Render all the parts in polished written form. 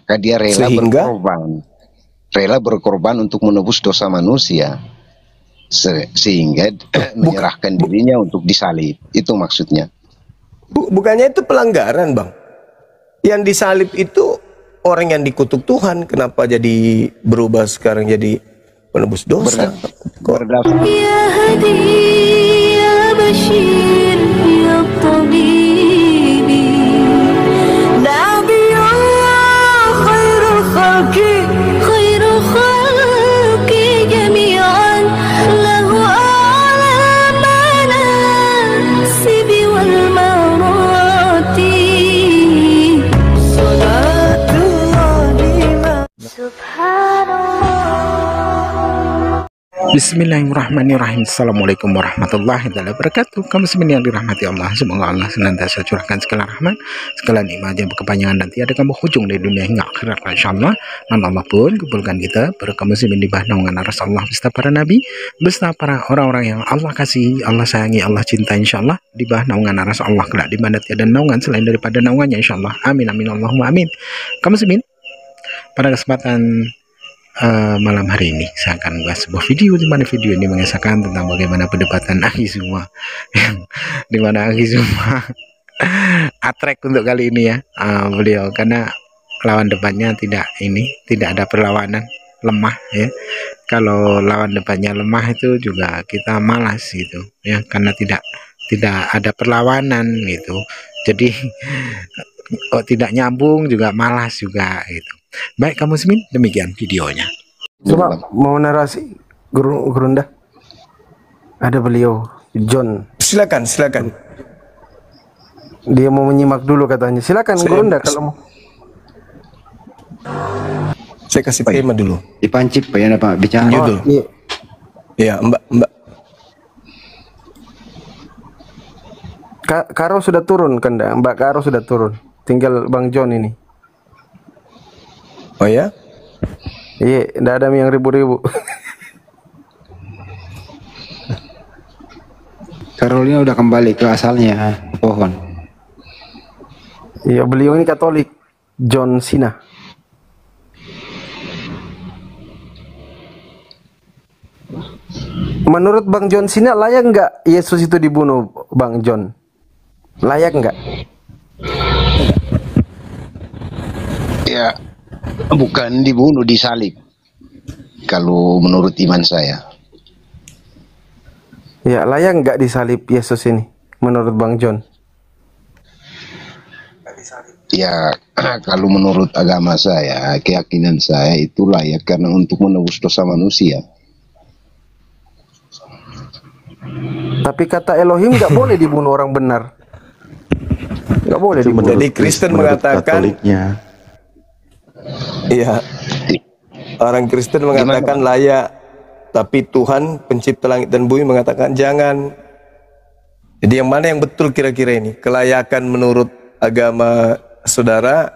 maka dia rela berkorban untuk menebus dosa manusia, sehingga menyerahkan dirinya untuk disalib. Itu maksudnya. Bukannya itu pelanggaran, Bang? Yang disalib itu orang yang dikutuk Tuhan, kenapa jadi berubah sekarang jadi penebus dosa? Ya Hadi, ya Bashir, ya Tabibi, Nabi Allah, khairul khalqi jami'an, lahu a'la manasibi wal marati, salatullahi subhanallah. Bismillahirrahmanirrahim. Assalamualaikum warahmatullahi wabarakatuh. Kaum muslimin yang dirahmati Allah, semoga Allah senantiasa curahkan segala rahmat, segala nikmat yang berkepanjangan dan tiada kamu ujung dari dunia hingga akhirat, insyaallah. Dan Allah pun kumpulkan kita para kaum muslimin di bawah naungan Rasulullah beserta para nabi, beserta para orang-orang yang Allah kasih, Allah sayangi, Allah cinta, insyaallah, di bawah naungan Rasulullah kelak di mana tiada naungan selain daripada naungannya, insyaallah. Amin amin Allahumma amin. Kaum muslimin, pada kesempatan malam hari ini saya akan bahas sebuah video, di mana video ini mengisahkan tentang bagaimana perdebatan Akizuma yang dimana Akizuma atrek untuk kali ini ya, beliau karena lawan depannya tidak ada perlawanan, lemah ya. Kalau lawan depannya lemah itu juga kita malas gitu ya, karena tidak ada perlawanan gitu, jadi kok tidak nyambung juga malas juga gitu. Baik kaum muslimin, demikian videonya. Coba mau narasi Gurunda. Ada beliau John. Silakan. Dia mau menyimak dulu katanya. Silakan Gurunda kalau mau. Saya kasih tema dulu. Dipancip Pak ya Pak bicara. Gitu. Iya, Mbak. Karo sudah turun kan, Mbak Karo sudah turun. Tinggal Bang John ini. Oh ya? Iya, enggak ada yang ribu-ribu. Karolnya udah kembali ke asalnya, pohon. Iya, beliau ini Katolik, John Cena. Menurut Bang John Cena, layak nggak Yesus itu dibunuh, Bang John? Layak nggak? Ya, bukan dibunuh, disalib. Kalau menurut iman saya. Ya, layak nggak disalib Yesus ini, menurut Bang John? Ya, kalau menurut agama saya, keyakinan saya itu layak karena untuk menebus dosa manusia. Tapi kata Elohim nggak boleh dibunuh orang benar. Nggak boleh dibunuh. Jadi Kristen mengatakan, iya, orang Kristen mengatakan layak, tapi Tuhan pencipta langit dan bumi mengatakan jangan. Jadi yang mana yang betul kira-kira ini? Kelayakan menurut agama saudara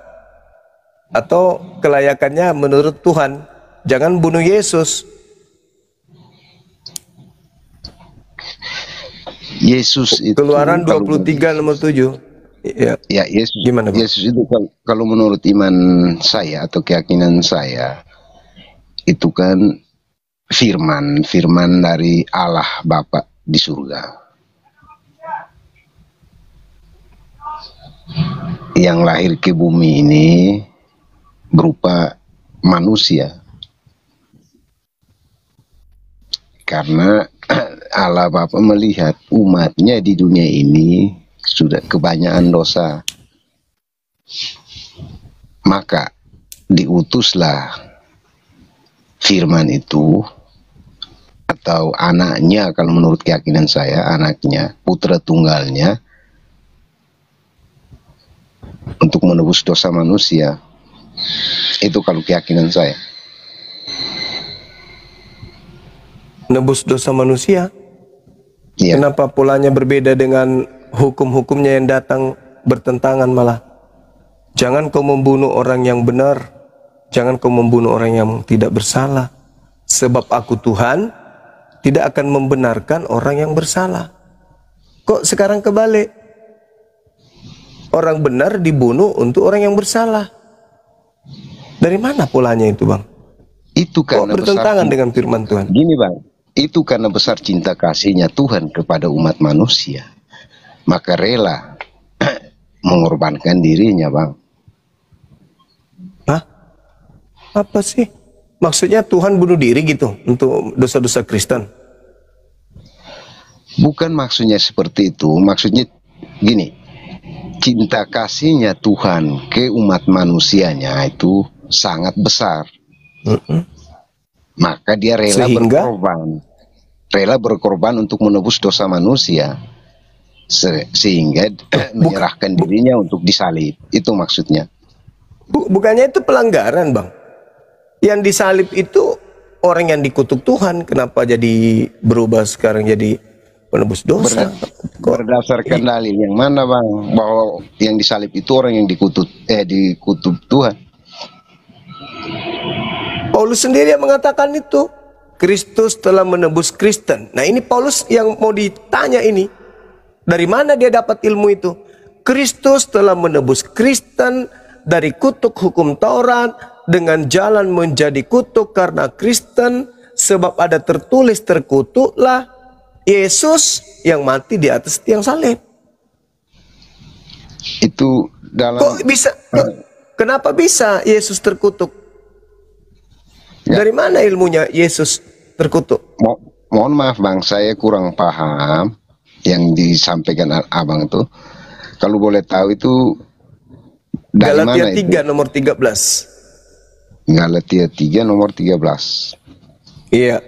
atau kelayakannya menurut Tuhan? Jangan bunuh Yesus. Yesus itu Keluaran 23 nomor 7. Ya, Yesus. Gimana, Bang? Yesus itu kalau menurut iman saya atau keyakinan saya itu kan firman dari Allah Bapa di surga yang lahir ke bumi ini berupa manusia, karena Allah Bapa melihat umatnya di dunia ini sudah kebanyakan dosa, maka diutuslah firman itu atau anaknya, kalau menurut keyakinan saya anaknya, putra tunggalnya, untuk menebus dosa manusia. Itu kalau keyakinan saya. Nebus dosa manusia? Ya. Kenapa polanya berbeda dengan hukum-hukumnya yang datang bertentangan malah? Jangan kau membunuh orang yang benar, jangan kau membunuh orang yang tidak bersalah, sebab aku Tuhan tidak akan membenarkan orang yang bersalah. Kok sekarang kebalik? Orang benar dibunuh untuk orang yang bersalah. Dari mana polanya itu, Bang? Itu Kok karena bertentangan dengan firman Tuhan? Gini Bang, itu karena besar cinta kasihnya Tuhan kepada umat manusia, maka rela mengorbankan dirinya, Bang. Hah? Apa sih? Maksudnya Tuhan bunuh diri gitu untuk dosa-dosa Kristen? Bukan maksudnya seperti itu, maksudnya gini, cinta kasihnya Tuhan ke umat manusianya itu sangat besar. Maka dia rela berkorban untuk menebus dosa manusia, sehingga menyerahkan dirinya untuk disalib. Itu maksudnya. Bukannya itu pelanggaran, Bang? Yang disalib itu orang yang dikutuk Tuhan, kenapa jadi berubah sekarang jadi penebus dosa? Berdasarkan dalil yang mana, Bang? Bahwa yang disalib itu orang yang dikutuk Tuhan. Paulus sendiri yang mengatakan itu. Kristus telah menebus Kristen. Nah, ini Paulus yang mau ditanya ini. Dari mana dia dapat ilmu itu? Kristus telah menebus Kristen dari kutuk hukum Taurat dengan jalan menjadi kutuk karena Kristen, sebab ada tertulis terkutuklah Yesus yang mati di atas tiang salib. Itu dalam Kok bisa? Kenapa bisa Yesus terkutuk? Dari mana ilmunya Yesus terkutuk? Mohon maaf Bang, saya kurang paham yang disampaikan Abang itu. Kalau boleh tahu itu dari Galatia mana 3 itu? nomor 13. Galatia 3 nomor 13. Iya.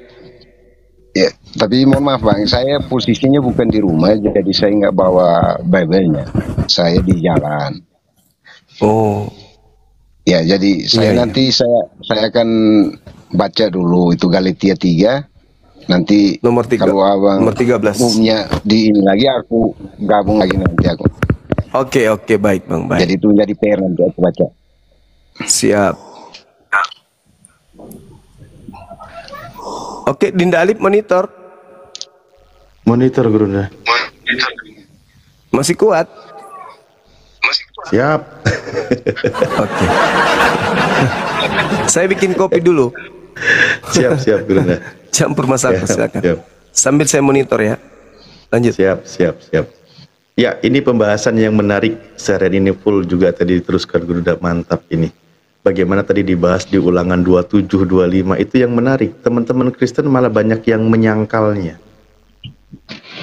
Ya, tapi mohon maaf Bang, saya posisinya bukan di rumah, jadi saya nggak bawa Bible-nya. Saya di jalan. Oh. Ya, jadi saya nanti saya akan baca dulu itu Galatia 3. Nanti Nomor 3. kalau Abang Nomor 13. umumnya di ini lagi, aku gabung lagi nanti aku. Oke, baik Bang, baik. Jadi itu jadi PR nanti aku baca. Siap. Oke, Dinda Alip monitor. Monitor Gurunda. Masih kuat? Siap. Oke. Saya bikin kopi dulu. Siap Gurunda. Campur masak, silakan. Siap. Sambil saya monitor ya. Lanjut. Siap. Ya, ini pembahasan yang menarik seharian ini full juga tadi diteruskan Gurunda, mantap ini. Bagaimana tadi dibahas di Ulangan 27, 25 itu yang menarik. Teman-teman Kristen malah banyak yang menyangkalnya.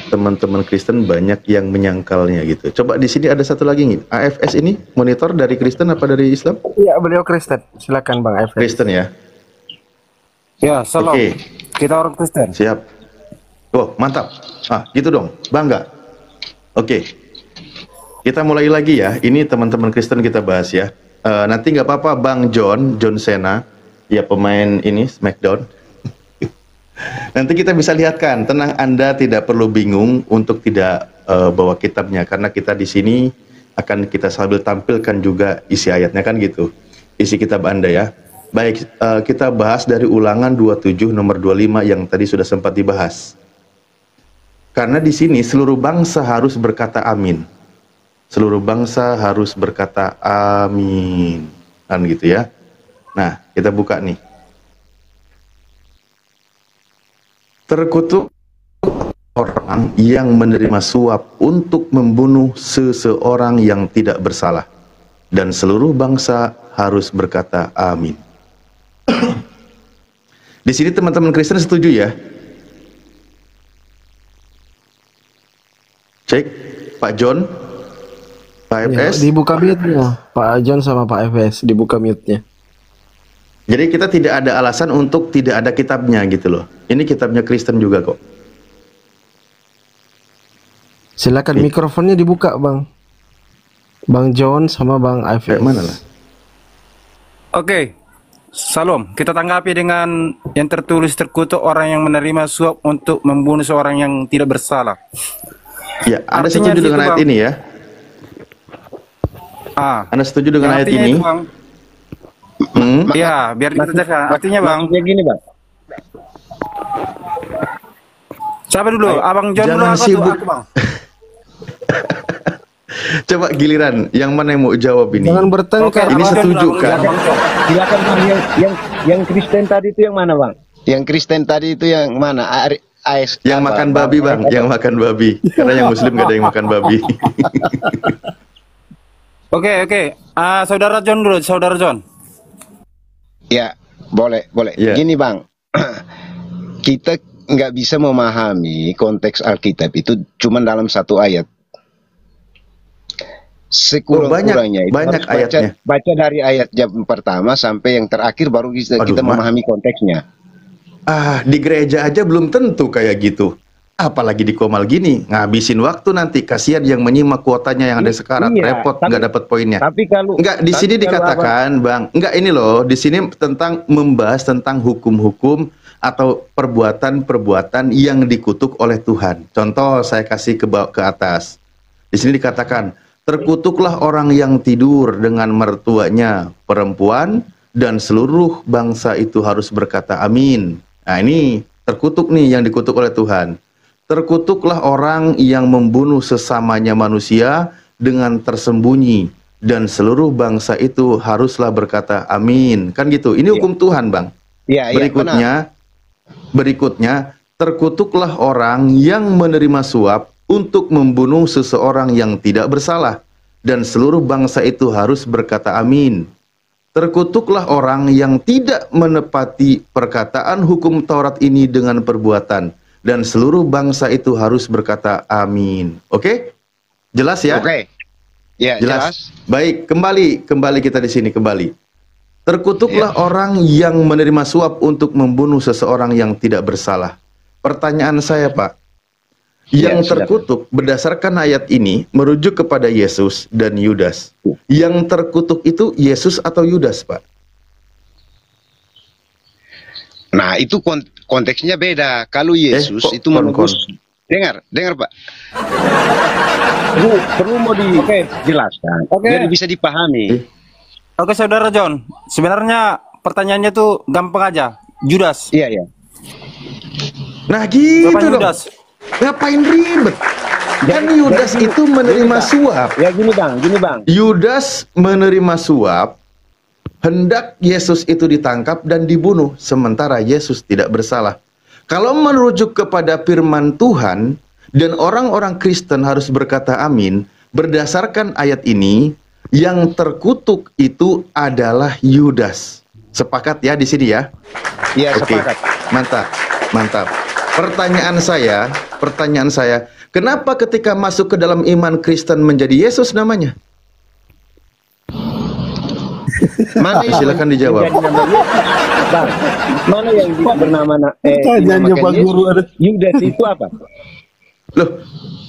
Teman-teman Kristen banyak yang menyangkalnya gitu. Coba di sini ada satu lagi nih. AFS ini monitor dari Kristen apa dari Islam? Iya, beliau Kristen. Silakan Bang Efren. Kristen ya. Ya, salam. Oke. Kita orang Kristen. Siap. Oh, mantap. Gitu dong. Bangga. Oke. Kita mulai lagi ya. Ini teman-teman Kristen kita bahas ya. Nanti nggak apa-apa Bang John Cena, ya pemain ini Smackdown. Nanti kita bisa lihatkan. Tenang, Anda tidak perlu bingung untuk tidak bawa kitabnya, karena kita di sini akan kita sambil tampilkan juga isi ayatnya kan gitu. Isi kitab Anda ya. Baik, kita bahas dari Ulangan 27 nomor 25 yang tadi sudah sempat dibahas. Karena di sini seluruh bangsa harus berkata amin. Seluruh bangsa harus berkata amin. Kan gitu ya. Nah, kita buka nih. Terkutuk orang yang menerima suap untuk membunuh seseorang yang tidak bersalah. Dan seluruh bangsa harus berkata amin. Di sini teman-teman Kristen setuju ya? Cek, Pak John, Pak FS. Ya, dibuka mute-nya, Pak John sama Pak FS, dibuka mute-nya. Jadi kita tidak ada alasan untuk tidak ada kitabnya gitu loh. Ini kitabnya Kristen juga kok. Silakan mikrofonnya dibuka Bang. Bang John sama Bang FS. Kayak mana lah? Oke. Salam. Kita tanggapi dengan yang tertulis terkutuk orang yang menerima suap untuk membunuh seorang yang tidak bersalah. Ya, Anda Artinya setuju dengan situ, ayat Bang. ini ya? Anda setuju dengan ayat Artinya ini? itu, Bang. Ya, biar dikerjakan. Artinya Bang. Maksudnya gini Bang. Siapa dulu? Abang John dulu Jangan atau sibuk. aku Bang? Coba giliran, yang mana yang mau jawab ini? Jangan bertengkar. Ini setuju kan? Silakan Bang, yang Kristen tadi itu yang mana Bang? Yang Kristen tadi itu yang mana? Yang makan babi Bang, yang makan babi. Karena yang Muslim gak ada yang makan babi. Oke. Saudara John dulu, Saudara John. Ya, boleh. Ya. Gini Bang, kita nggak bisa memahami konteks Alkitab itu cuma dalam satu ayat. Sekurang-kurangnya itu banyak harus ayatnya. baca dari ayat yang pertama sampai yang terakhir baru kita memahami konteksnya. Di gereja aja belum tentu kayak gitu. Apalagi di Komal gini, ngabisin waktu nanti. Kasihan yang menyimak kuotanya yang ada sekarang, repot nggak dapat poinnya. Tapi kalau nggak di sini dikatakan, Bang, nggak ini loh. Di sini tentang membahas tentang hukum-hukum atau perbuatan-perbuatan yang dikutuk oleh Tuhan. Contoh saya kasih ke atas. Di sini dikatakan, terkutuklah orang yang tidur dengan mertuanya perempuan dan seluruh bangsa itu harus berkata amin. Nah ini terkutuk nih yang dikutuk oleh Tuhan. Terkutuklah orang yang membunuh sesamanya manusia dengan tersembunyi dan seluruh bangsa itu haruslah berkata amin. Kan gitu. Ini hukum Tuhan, Bang. Berikutnya, terkutuklah orang yang menerima suap untuk membunuh seseorang yang tidak bersalah dan seluruh bangsa itu harus berkata amin. Terkutuklah orang yang tidak menepati perkataan hukum Taurat ini dengan perbuatan dan seluruh bangsa itu harus berkata amin. Oke? Jelas ya? Oke. Ya, jelas. Baik, kembali kita di sini kembali. Terkutuklah orang yang menerima suap untuk membunuh seseorang yang tidak bersalah. Pertanyaan saya, Pak, yang terkutuk berdasarkan ayat ini merujuk kepada Yesus dan Yudas. Yang terkutuk itu Yesus atau Yudas, Pak? Nah, itu konteksnya beda. Kalau Yesus itu menebus. Dengar, Pak. Perlu mau dijelaskan. Biar bisa dipahami. Oke, Saudara John. Sebenarnya pertanyaannya tuh gampang aja. Judas. Iya. Nah, gitu dong. Judas? Ngapain ribet? Kan Yudas itu menerima suap. Ya gini Bang. Yudas menerima suap, hendak Yesus itu ditangkap dan dibunuh, sementara Yesus tidak bersalah. Kalau merujuk kepada firman Tuhan, dan orang-orang Kristen harus berkata amin, berdasarkan ayat ini, yang terkutuk itu adalah Yudas. Sepakat ya di sini ya? Iya, sepakat. Mantap. Pertanyaan saya, kenapa ketika masuk ke dalam iman Kristen menjadi Yesus namanya? Silakan dijawab. Bang, mana yang bernama Yudas itu apa? Loh,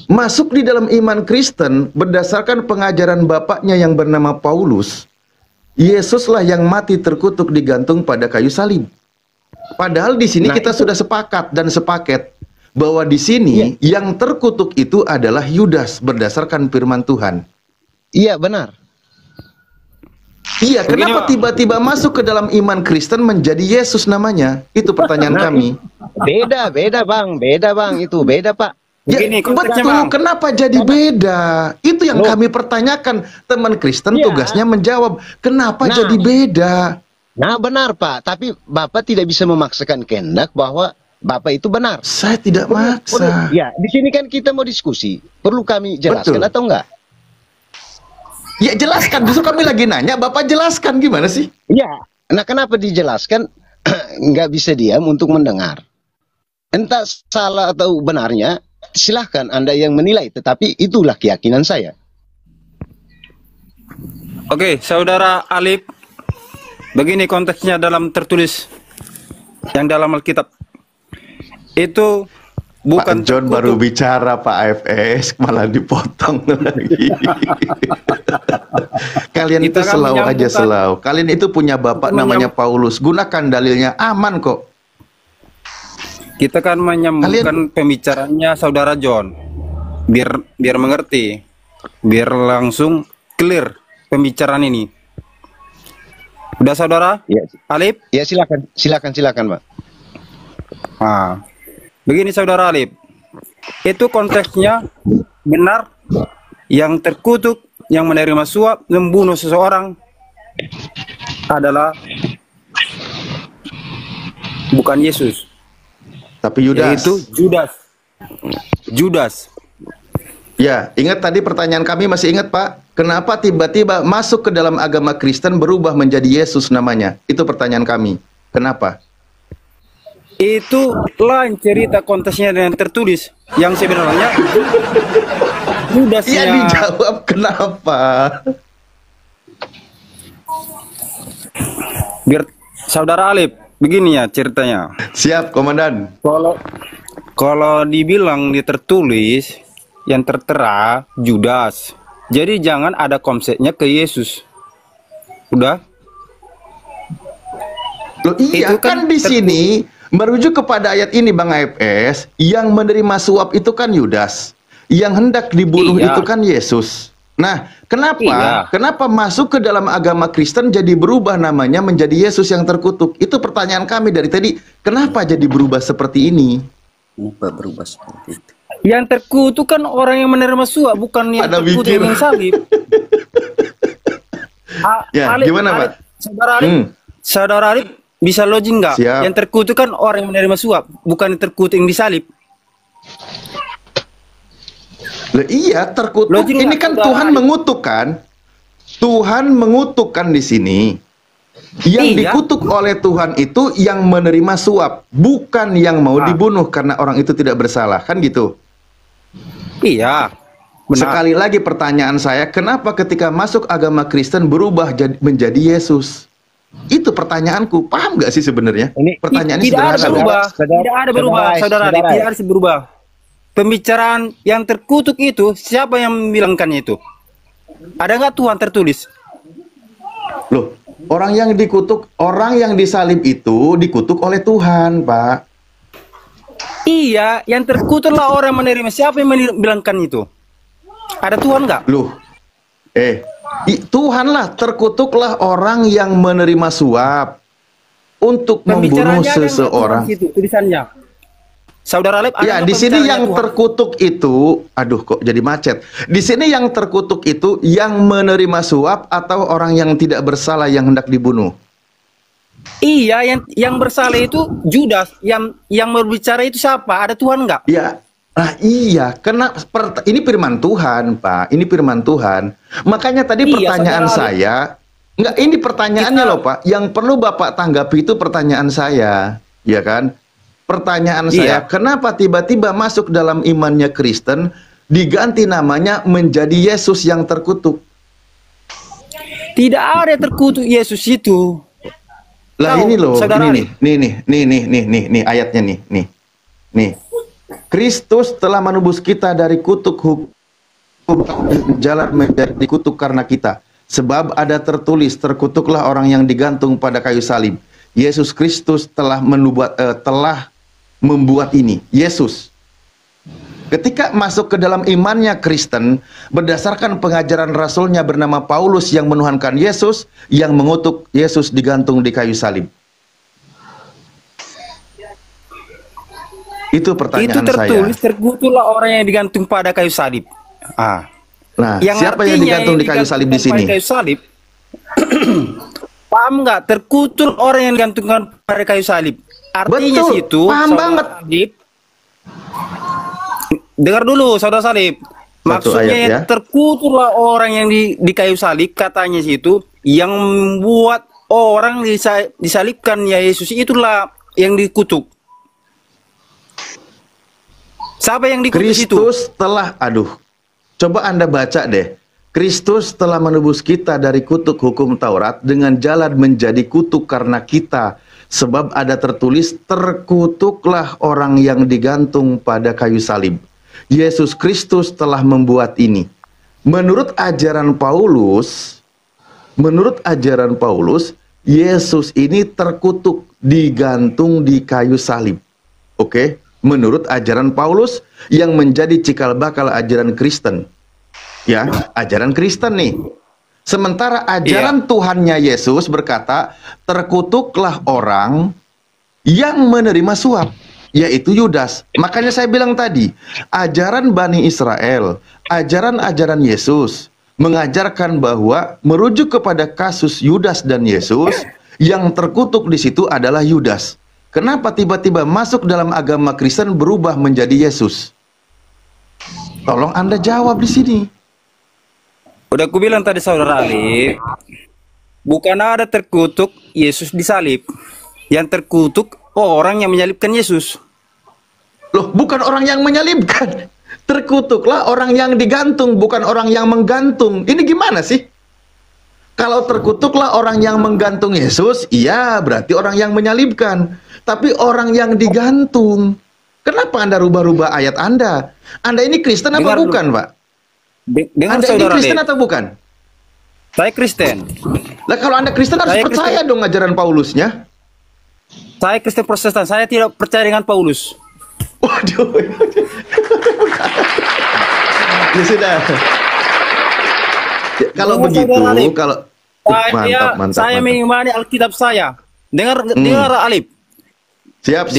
masuk di dalam iman Kristen berdasarkan pengajaran bapaknya yang bernama Paulus, Yesuslah yang mati terkutuk digantung pada kayu salib. Padahal di sini kita sudah sepakat dan sepaket bahwa di sini yang terkutuk itu adalah Yudas berdasarkan firman Tuhan. Iya, benar. Iya, kenapa tiba-tiba masuk ke dalam iman Kristen menjadi Yesus namanya? Itu pertanyaan kami. Beda Bang, itu beda Pak. Ya, betul, kenapa jadi beda? Itu yang kami pertanyakan. Teman Kristen tugasnya menjawab, kenapa jadi beda? Nah, benar Pak, tapi Bapak tidak bisa memaksakan kehendak bahwa Bapak itu benar. Saya tidak maksa. Ya, di sini kan kita mau diskusi. Perlu kami jelaskan atau enggak? Ya jelaskan, justru kami lagi nanya, Bapak jelaskan gimana sih? Ya, nah kenapa dijelaskan? Nggak bisa diam untuk mendengar. Entah salah atau benarnya, silahkan Anda yang menilai, tetapi itulah keyakinan saya. Oke, Saudara Alip, begini konteksnya dalam tertulis yang dalam Alkitab. Itu bukan Pak John baru bicara Pak AFS malah dipotong lagi. Kalian itu selau aja selau. Kalian itu punya bapak namanya Paulus. Gunakan dalilnya, aman kok. Kita kan menyambungkan pembicaranya Saudara John. Biar mengerti. Biar langsung clear pembicaraan ini. Udah Saudara? Ya. Alip? Ya silakan Pak. Begini Saudara Alip, itu konteksnya benar Yang terkutuk, yang menerima suap, membunuh seseorang adalah bukan Yesus, tapi Yudas. yaitu Judas. Judas. Ya, ingat tadi pertanyaan kami, masih ingat Pak? Kenapa tiba-tiba masuk ke dalam agama Kristen berubah menjadi Yesus namanya? Itu pertanyaan kami. Kenapa? Itu lain cerita konteksnya dengan tertulis. Yang sebenarnya Judasnya. Iya, dijawab kenapa? Biar Saudara Alif, begini ya ceritanya. Siap, Komandan. Kalau dibilang di tertulis, yang tertera Judas. Jadi jangan ada konsepnya ke Yesus. Udah? Loh, iya, Itu kan di sini merujuk kepada ayat ini Bang AFS, yang menerima suap itu kan Yudas. Yang hendak dibunuh Iya. itu kan Yesus. Nah, kenapa? Iya. Kenapa masuk ke dalam agama Kristen jadi berubah namanya menjadi Yesus yang terkutuk? Itu pertanyaan kami dari tadi. Kenapa jadi berubah seperti ini? Kenapa berubah seperti itu? Yang terkutuk kan orang yang menerima suap, bukan yang Ada terkutuk mikir. yang salib. Ya, gimana, Pak? Saudara Arif bisa logik nggak? Siap. Yang terkutuk kan orang yang menerima suap, bukan yang terkutuk yang disalib. Lah iya, terkutuk. Logik Ini nggak, kan Saudara Tuhan Arif? mengutuk kan? Tuhan mengutuk kan di sini. Yang Iya. dikutuk oleh Tuhan itu yang menerima suap, bukan yang mau dibunuh karena orang itu tidak bersalah, kan gitu. Iya. Benar. Sekali lagi pertanyaan saya, kenapa ketika masuk agama Kristen berubah menjadi Yesus? Itu pertanyaanku. Paham nggak sih sebenarnya? Pertanyaannya Tidak ada sederhana. berubah, tidak ada berubah, saudara Arif, tidak ada berubah. Pembicaraan yang terkutuk itu, siapa yang membilangkannya itu? Ada nggak Tuhan tertulis? Loh, orang yang dikutuk, orang yang disalib itu dikutuk oleh Tuhan, Pak. Iya, yang terkutuklah orang menerima. Siapa yang membilangkan itu? Ada Tuhan nggak? Loh, Tuhanlah, terkutuklah orang yang menerima suap untuk membunuh Pembicaranya ada nggak seseorang. Tuhan situ, tulisannya. Saudara Alif, ada Ya, nggak di sini pembicaranya yang Tuhan? terkutuk itu, aduh kok jadi macet. Di sini yang terkutuk itu yang menerima suap atau orang yang tidak bersalah yang hendak dibunuh. Iya, yang bersalah itu Judas. Yang berbicara itu siapa? Ada Tuhan nggak? Ya, nah iya, karena ini firman Tuhan, Pak. Ini firman Tuhan. Makanya tadi Iya, pertanyaan saudara saya, enggak, ini pertanyaannya loh, Pak. Yang perlu Bapak tanggapi itu pertanyaan saya, ya kan? Pertanyaan saya, kenapa tiba-tiba masuk dalam imannya Kristen diganti namanya menjadi Yesus yang terkutuk? Tidak ada terkutuk Yesus itu. Lah Tahu, ini loh, saudara ini nih ayatnya nih. Kristus telah menebus kita dari kutuk hukum jalan menjadi kutuk karena kita. Sebab ada tertulis, terkutuklah orang yang digantung pada kayu salib. Yesus Kristus telah membuat ini. Yesus. Ketika masuk ke dalam imannya Kristen, berdasarkan pengajaran rasulnya bernama Paulus yang menuhankan Yesus, yang mengutuk Yesus digantung di kayu salib. Itu pertanyaan Itu tertulis, saya. terkutuklah orang yang digantung pada kayu salib. Nah, Yang siapa yang artinya digantung di kayu salib di digantungkan sini? pada kayu salib, paham nggak? Terkutuk orang yang digantungkan pada kayu salib. Artinya Betul, situ, paham saudara banget. Salib, dengar dulu, saudara Salib. Maksudnya ayat, yang ya. terkutuklah orang yang di kayu salib, katanya situ, yang membuat orang disalibkan ya Yesus, itulah yang dikutuk. Siapa yang dikutuk itu? Kristus telah, coba Anda baca deh. Kristus telah menebus kita dari kutuk hukum Taurat dengan jalan menjadi kutuk karena kita. Sebab ada tertulis, terkutuklah orang yang digantung pada kayu salib. Yesus Kristus telah membuat ini. Menurut ajaran Paulus, Yesus ini terkutuk, digantung di kayu salib. Oke? Menurut ajaran Paulus yang menjadi cikal bakal ajaran Kristen. Ya, ajaran Kristen nih. Sementara ajaran Tuhannya Yesus berkata, terkutuklah orang yang menerima suap. yaitu Yudas. Makanya saya bilang tadi, ajaran Bani Israel, ajaran-ajaran Yesus mengajarkan bahwa merujuk kepada kasus Yudas dan Yesus, yang terkutuk di situ adalah Yudas. Kenapa tiba-tiba masuk dalam agama Kristen berubah menjadi Yesus? Tolong Anda jawab di sini. Udah aku bilang tadi saudara Alif, bukan ada terkutuk Yesus disalib. Yang terkutuk orang yang menyalibkan Yesus. Loh, bukan orang yang menyalibkan. Terkutuklah orang yang digantung, bukan orang yang menggantung. Ini gimana sih? Kalau terkutuklah orang yang menggantung Yesus, iya berarti orang yang menyalibkan. Tapi orang yang digantung. Kenapa Anda rubah-rubah ayat Anda? Anda ini Kristen apa bukan, Pak? Anda ini Kristen atau bukan? Saya Kristen. Lah kalau Anda Kristen harus percaya dong ajaran Paulusnya. Saya Kristen Protestan, saya tidak percaya dengan Paulus. Waduh. Ya sudah. Ya, kalau begitu, kalau saya mengimani Alkitab saya. Dengar Alif. Siap.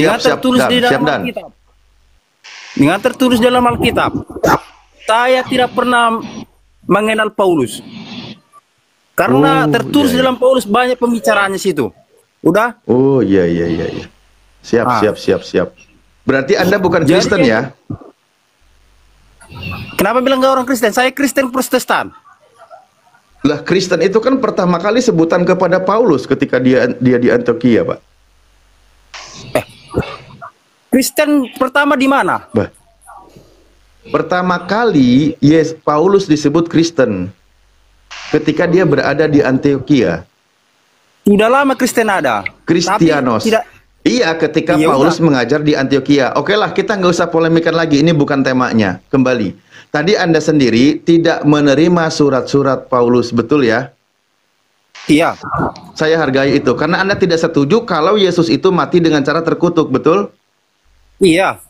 Dengan tertulis dalam Alkitab, saya tidak pernah mengenal Paulus. Karena tertulis dalam Paulus banyak pembicaraannya situ. Udah? Oh iya. Siap. Berarti Anda bukan Kristen ya? Kenapa bilang gak orang Kristen? Saya Kristen Protestan. Lah Kristen itu kan pertama kali sebutan kepada Paulus ketika dia di Antioquia, Pak. Kristen pertama di mana? Pertama kali Paulus disebut Kristen ketika dia berada di Antioquia. Sudah lama Kristen ada. Kristianos. Iya, ketika Paulus mengajar di Antioquia. Oke lah, kita nggak usah polemikan lagi. Ini bukan temanya. Kembali. Tadi Anda sendiri tidak menerima surat-surat Paulus, betul ya? Iya. Saya hargai itu. Karena Anda tidak setuju kalau Yesus itu mati dengan cara terkutuk, betul? Iya.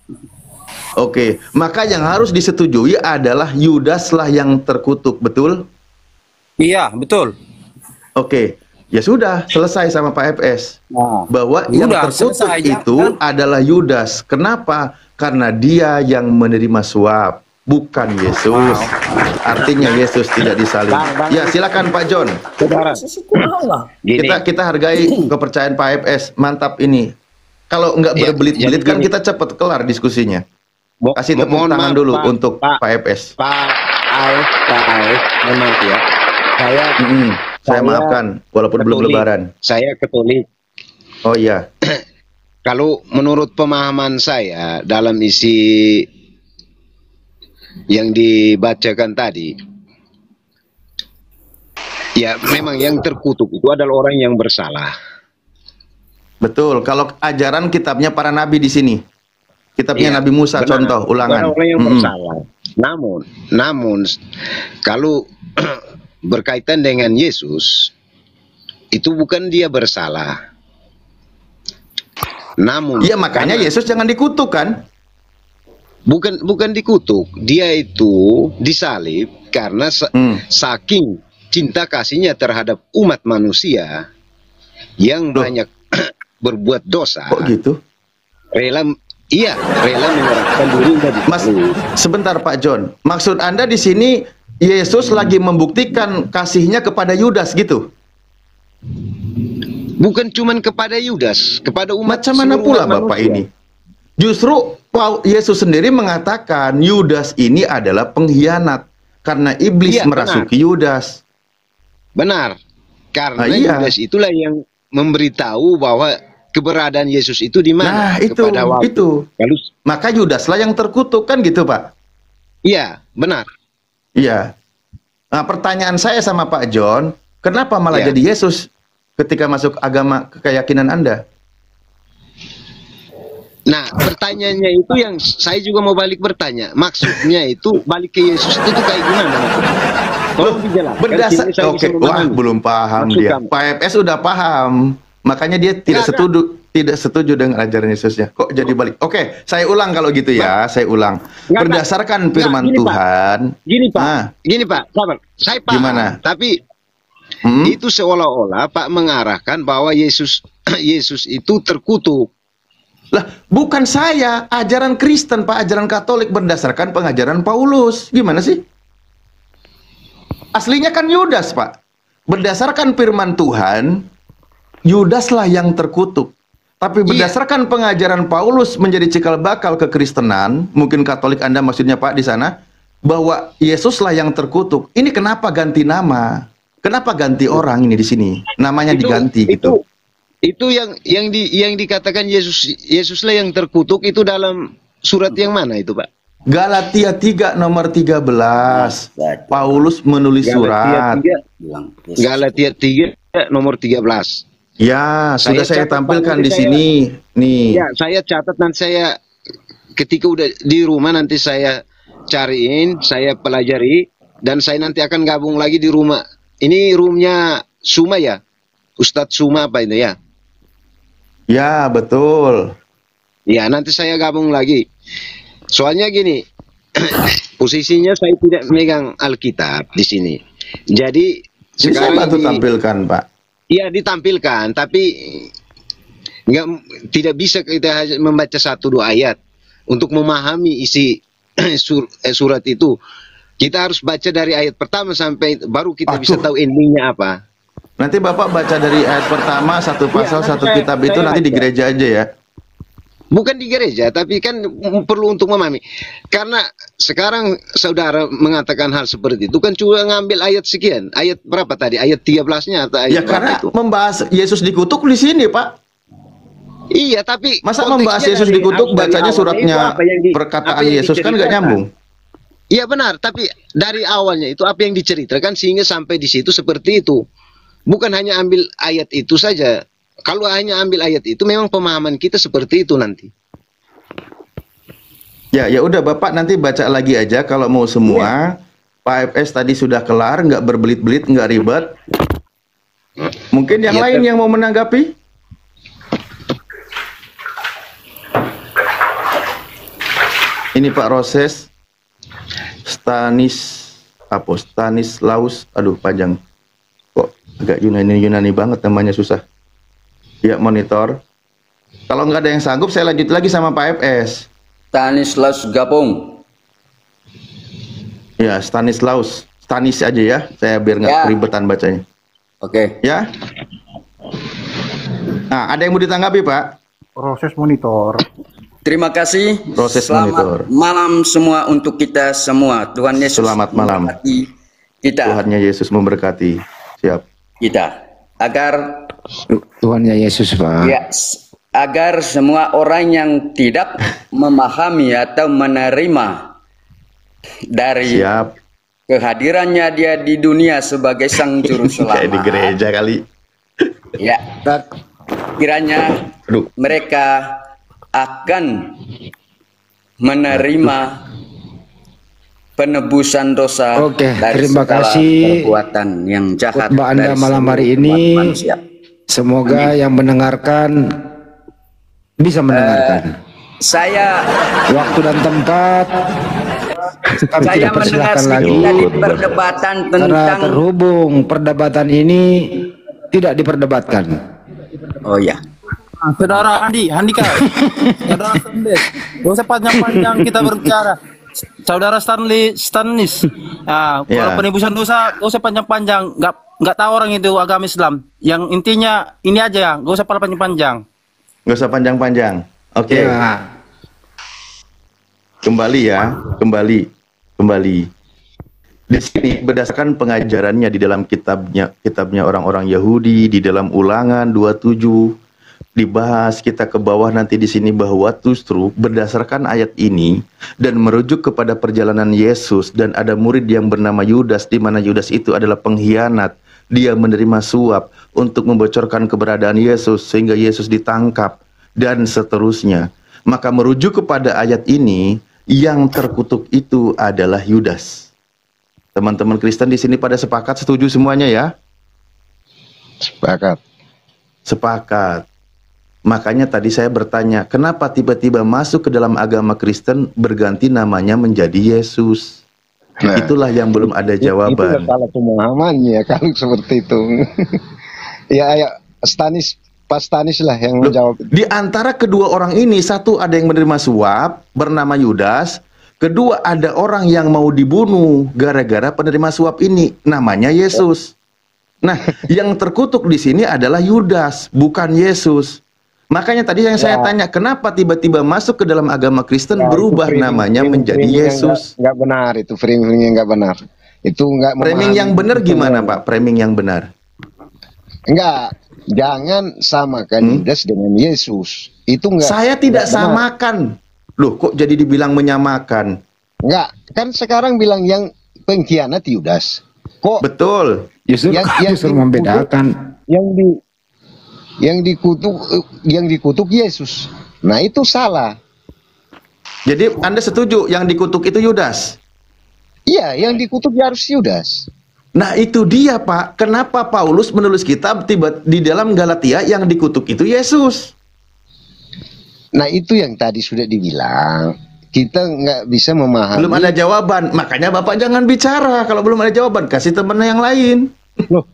Oke. Maka yang harus disetujui adalah Yudas lah yang terkutuk, betul? Iya, betul. Oke. Ya sudah, selesai sama Pak FS. Bahwa yang terkutuk itu adalah Yudas. Kenapa? Karena dia yang menerima suap, bukan Yesus. Artinya Yesus tidak disalib. Ya, silakan Pak John. Kita hargai kepercayaan Pak FS. Mantap ini. Kalau nggak berbelit-belit kan kita cepat kelar diskusinya. Kasih tepuk tangan dulu untuk Pak FS. Pak AF, memang ya. Saya maafkan, walaupun belum lebaran. Saya Katolik. Oh iya. Kalau menurut pemahaman saya dalam isi yang dibacakan tadi, ya memang yang terkutuk itu adalah orang yang bersalah. Betul. Kalau ajaran kitabnya para nabi di sini, kitabnya Nabi Musa, benar, contoh ulangan. Orang yang bersalah. Namun kalau berkaitan dengan Yesus, itu bukan dia bersalah. Namun, iya makanya Yesus jangan dikutuk kan? Bukan dikutuk, dia itu disalib karena saking cinta kasihnya terhadap umat manusia yang banyak berbuat dosa. Kok gitu? Rela menyerahkan dirinya. Mas, sebentar Pak John. Maksud Anda di sini Yesus lagi membuktikan kasihnya kepada Yudas gitu? Bukan cuman kepada Yudas, kepada umat. Macam mana pula Bapak ini? Justru Yesus sendiri mengatakan Yudas ini adalah pengkhianat karena iblis merasuki Yudas. Benar. Karena Yudas itulah yang memberitahu bahwa keberadaan Yesus itu di mana. Nah, itu. Maka Yudaslah yang terkutuk kan gitu, Pak? Iya, benar. Iya. Nah, pertanyaan saya sama Pak John, kenapa malah jadi Yesus ketika masuk agama keyakinan Anda? Nah, pertanyaannya itu yang saya juga mau balik bertanya. Maksudnya itu balik ke Yesus itu kayak gimana? Tolong dijelaskan. Berdasar, wah belum paham dia. Pak FS udah paham. Makanya dia tidak setuju dengan ajaran Yesusnya. Kok jadi balik? Oke, saya ulang kalau gitu ya. Saya ulang. Berdasarkan firman Tuhan. Gini Pak, sabar. Saya paham. Gimana? Tapi itu seolah-olah Pak mengarahkan bahwa Yesus itu terkutuk. Lah, bukan saya, ajaran Kristen, Pak, ajaran Katolik berdasarkan pengajaran Paulus. Gimana sih? Aslinya kan Yudas, Pak. Berdasarkan firman Tuhan, Yudaslah yang terkutuk. Tapi berdasarkan pengajaran Paulus menjadi cikal bakal kekristenan, mungkin Katolik Anda maksudnya, Pak, di sana, bahwa Yesuslah yang terkutuk. Ini kenapa ganti nama? Kenapa ganti orang ini di sini? Namanya diganti gitu. Itu yang dikatakan Yesuslah yang terkutuk itu dalam surat yang mana itu, Pak? Galatia 3 nomor 13. Paulus menulis surat. Galatia 3 nomor 13. Ya, sudah saya tampilkan di sini. Nih. Ya, saya catat dan saya ketika udah di rumah nanti saya cariin, saya pelajari dan saya nanti akan gabung lagi di rumah. Ini roomnya Suma ya? Ustadz Suma apa itu ya? Ya, betul. Ya, nanti saya gabung lagi. Soalnya gini, posisinya saya tidak megang Alkitab di sini. Jadi sekarang saya tampilkan, Pak. Iya, ditampilkan, tapi tidak bisa kita membaca 1-2 ayat untuk memahami isi surat itu. Kita harus baca dari ayat pertama sampai baru kita bisa tahu endingnya apa. Nanti Bapak baca dari ayat pertama, satu pasal, satu kitab itu nanti di gereja aja ya? Bukan di gereja, tapi kan perlu untuk memahami. Karena sekarang saudara mengatakan hal seperti itu, kan cuma ngambil ayat sekian. Ayat berapa tadi? Ayat 13-nya atau ayat ya karena itu? Membahas Yesus dikutuk di sini, Pak. Iya, tapi... Masa membahas Yesus dikutuk, bacanya suratnya perkataan Yesus kan nggak nyambung? Iya benar, tapi dari awalnya itu apa yang diceritakan sehingga sampai di situ seperti itu. Bukan hanya ambil ayat itu saja. Kalau hanya ambil ayat itu, memang pemahaman kita seperti itu nanti. Ya udah Bapak nanti baca lagi aja kalau mau semua. Pak FS tadi sudah kelar, nggak berbelit-belit, nggak ribet. Mungkin yang lain yang mau menanggapi? Ini Pak Roses, Stanislaus, aduh panjang. Kok agak Yunani banget namanya, susah. Ya, monitor. Kalau nggak ada yang sanggup, saya lanjut lagi sama Pak FS. Stanislaus Gapung. Ya, Stanislaus. Stanis aja ya, saya biar nggak keribetan bacanya. Oke. Ya. Nah, ada yang mau ditanggapi, Pak? Proses monitor. Terima kasih. Proses Selamat malam semua untuk kita semua. Tuhan Yesus. Selamat malam. Kita. Tuhannya Yesus memberkati. Siap. Kita. Agar Tuhannya Yesus, Pak. Ya, agar semua orang yang tidak memahami atau menerima dari kehadirannya dia di dunia sebagai sang juru selamat. Kayak di gereja kali. Ya, kiranya mereka akan menerima penebusan dosa dari terima segala kasih perbuatan yang jahat khotbah Anda malam hari ini. Semoga yang mendengarkan bisa mendengarkan. Saya waktu dan tempat kami saya tidak persilahkan lagi dari perdebatan karena tentang terhubung perdebatan ini tidak diperdebatkan. Oh ya. Saudara Andika, saudara Stanley, gak usah panjang-panjang kita berbicara. Saudara Stanis, kalau penebusan dosa gak usah panjang-panjang, nggak tahu orang itu agama Islam. Yang intinya ini aja, gak usah panjang-panjang. Gak usah panjang-panjang. Oke. Kembali ya, kembali. Di sini berdasarkan pengajarannya di dalam kitabnya orang-orang Yahudi, di dalam Ulangan 27 dibahas, kita ke bawah nanti di sini bahwa justru berdasarkan ayat ini dan merujuk kepada perjalanan Yesus, dan ada murid yang bernama Yudas, di mana Yudas itu adalah pengkhianat. Dia menerima suap untuk membocorkan keberadaan Yesus sehingga Yesus ditangkap dan seterusnya. Maka merujuk kepada ayat ini, yang terkutuk itu adalah Yudas. Teman-teman Kristen di sini pada sepakat, setuju semuanya ya? Sepakat. Makanya tadi saya bertanya, kenapa tiba-tiba masuk ke dalam agama Kristen berganti namanya menjadi Yesus? Nah, itulah yang belum ada jawaban. Itu salah pemahamannya kalau seperti itu. Ya, Stanis Stanis lah yang menjawab. Di antara kedua orang ini, satu ada yang menerima suap bernama Yudas, kedua ada orang yang mau dibunuh gara-gara penerima suap ini, namanya Yesus. Nah, yang terkutuk di sini adalah Yudas, bukan Yesus. Makanya tadi yang saya tanya, kenapa tiba-tiba masuk ke dalam agama Kristen berubah namanya menjadi Yesus? Nggak benar itu, framing yang nggak benar. Itu nggak. Framing yang benar gimana, Pak? Framing yang benar? Enggak, jangan samakan Yudas dengan Yesus. Itu enggak. Saya tidak samakan. Loh, kok jadi dibilang menyamakan? Enggak, kan sekarang bilang yang pengkhianat Yudas. Kok betul. Justru membedakan. Yang dikutuk Yesus. Nah, itu salah. Jadi Anda setuju yang dikutuk itu Yudas? Iya, yang dikutuk harus Yudas. Nah, itu dia, Pak. Kenapa Paulus menulis kitab tiba di dalam Galatia yang dikutuk itu Yesus? Nah, itu yang tadi sudah dibilang. Kita nggak bisa memahami. Belum ada jawaban. Makanya Bapak jangan bicara. Kalau belum ada jawaban, kasih teman yang lain. Loh,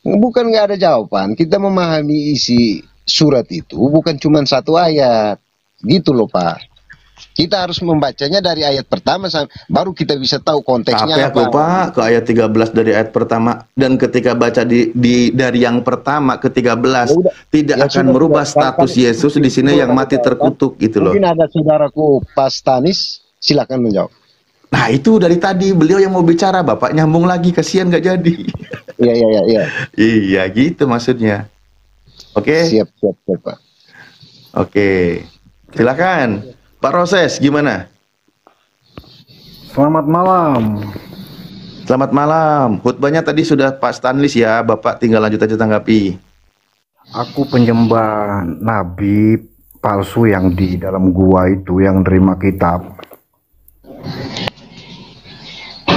bukan nggak ada jawaban. Kita memahami isi surat itu bukan cuma satu ayat. Gitu loh, Pak. Kita harus membacanya dari ayat pertama baru kita bisa tahu konteksnya apa. Pak, ke ayat 13 dari ayat pertama, dan ketika baca dari yang pertama ke 13 tidak akan merubah status Yesus di sini yang mati terkutuk gitu loh. Mungkin ada saudaraku Pak Stanis, silakan menjawab. Nah, itu dari tadi beliau yang mau bicara, Bapak nyambung lagi, kasihan nggak jadi. Iya. Iya, gitu maksudnya. Oke. Siap, Pak. Oke. Silakan. Pak Roses, gimana? Selamat malam. Selamat malam. Khutbahnya tadi sudah Pak Stanis ya, Bapak tinggal lanjut aja tanggapi. Aku penyembah nabi palsu yang di dalam gua itu yang nerima kitab.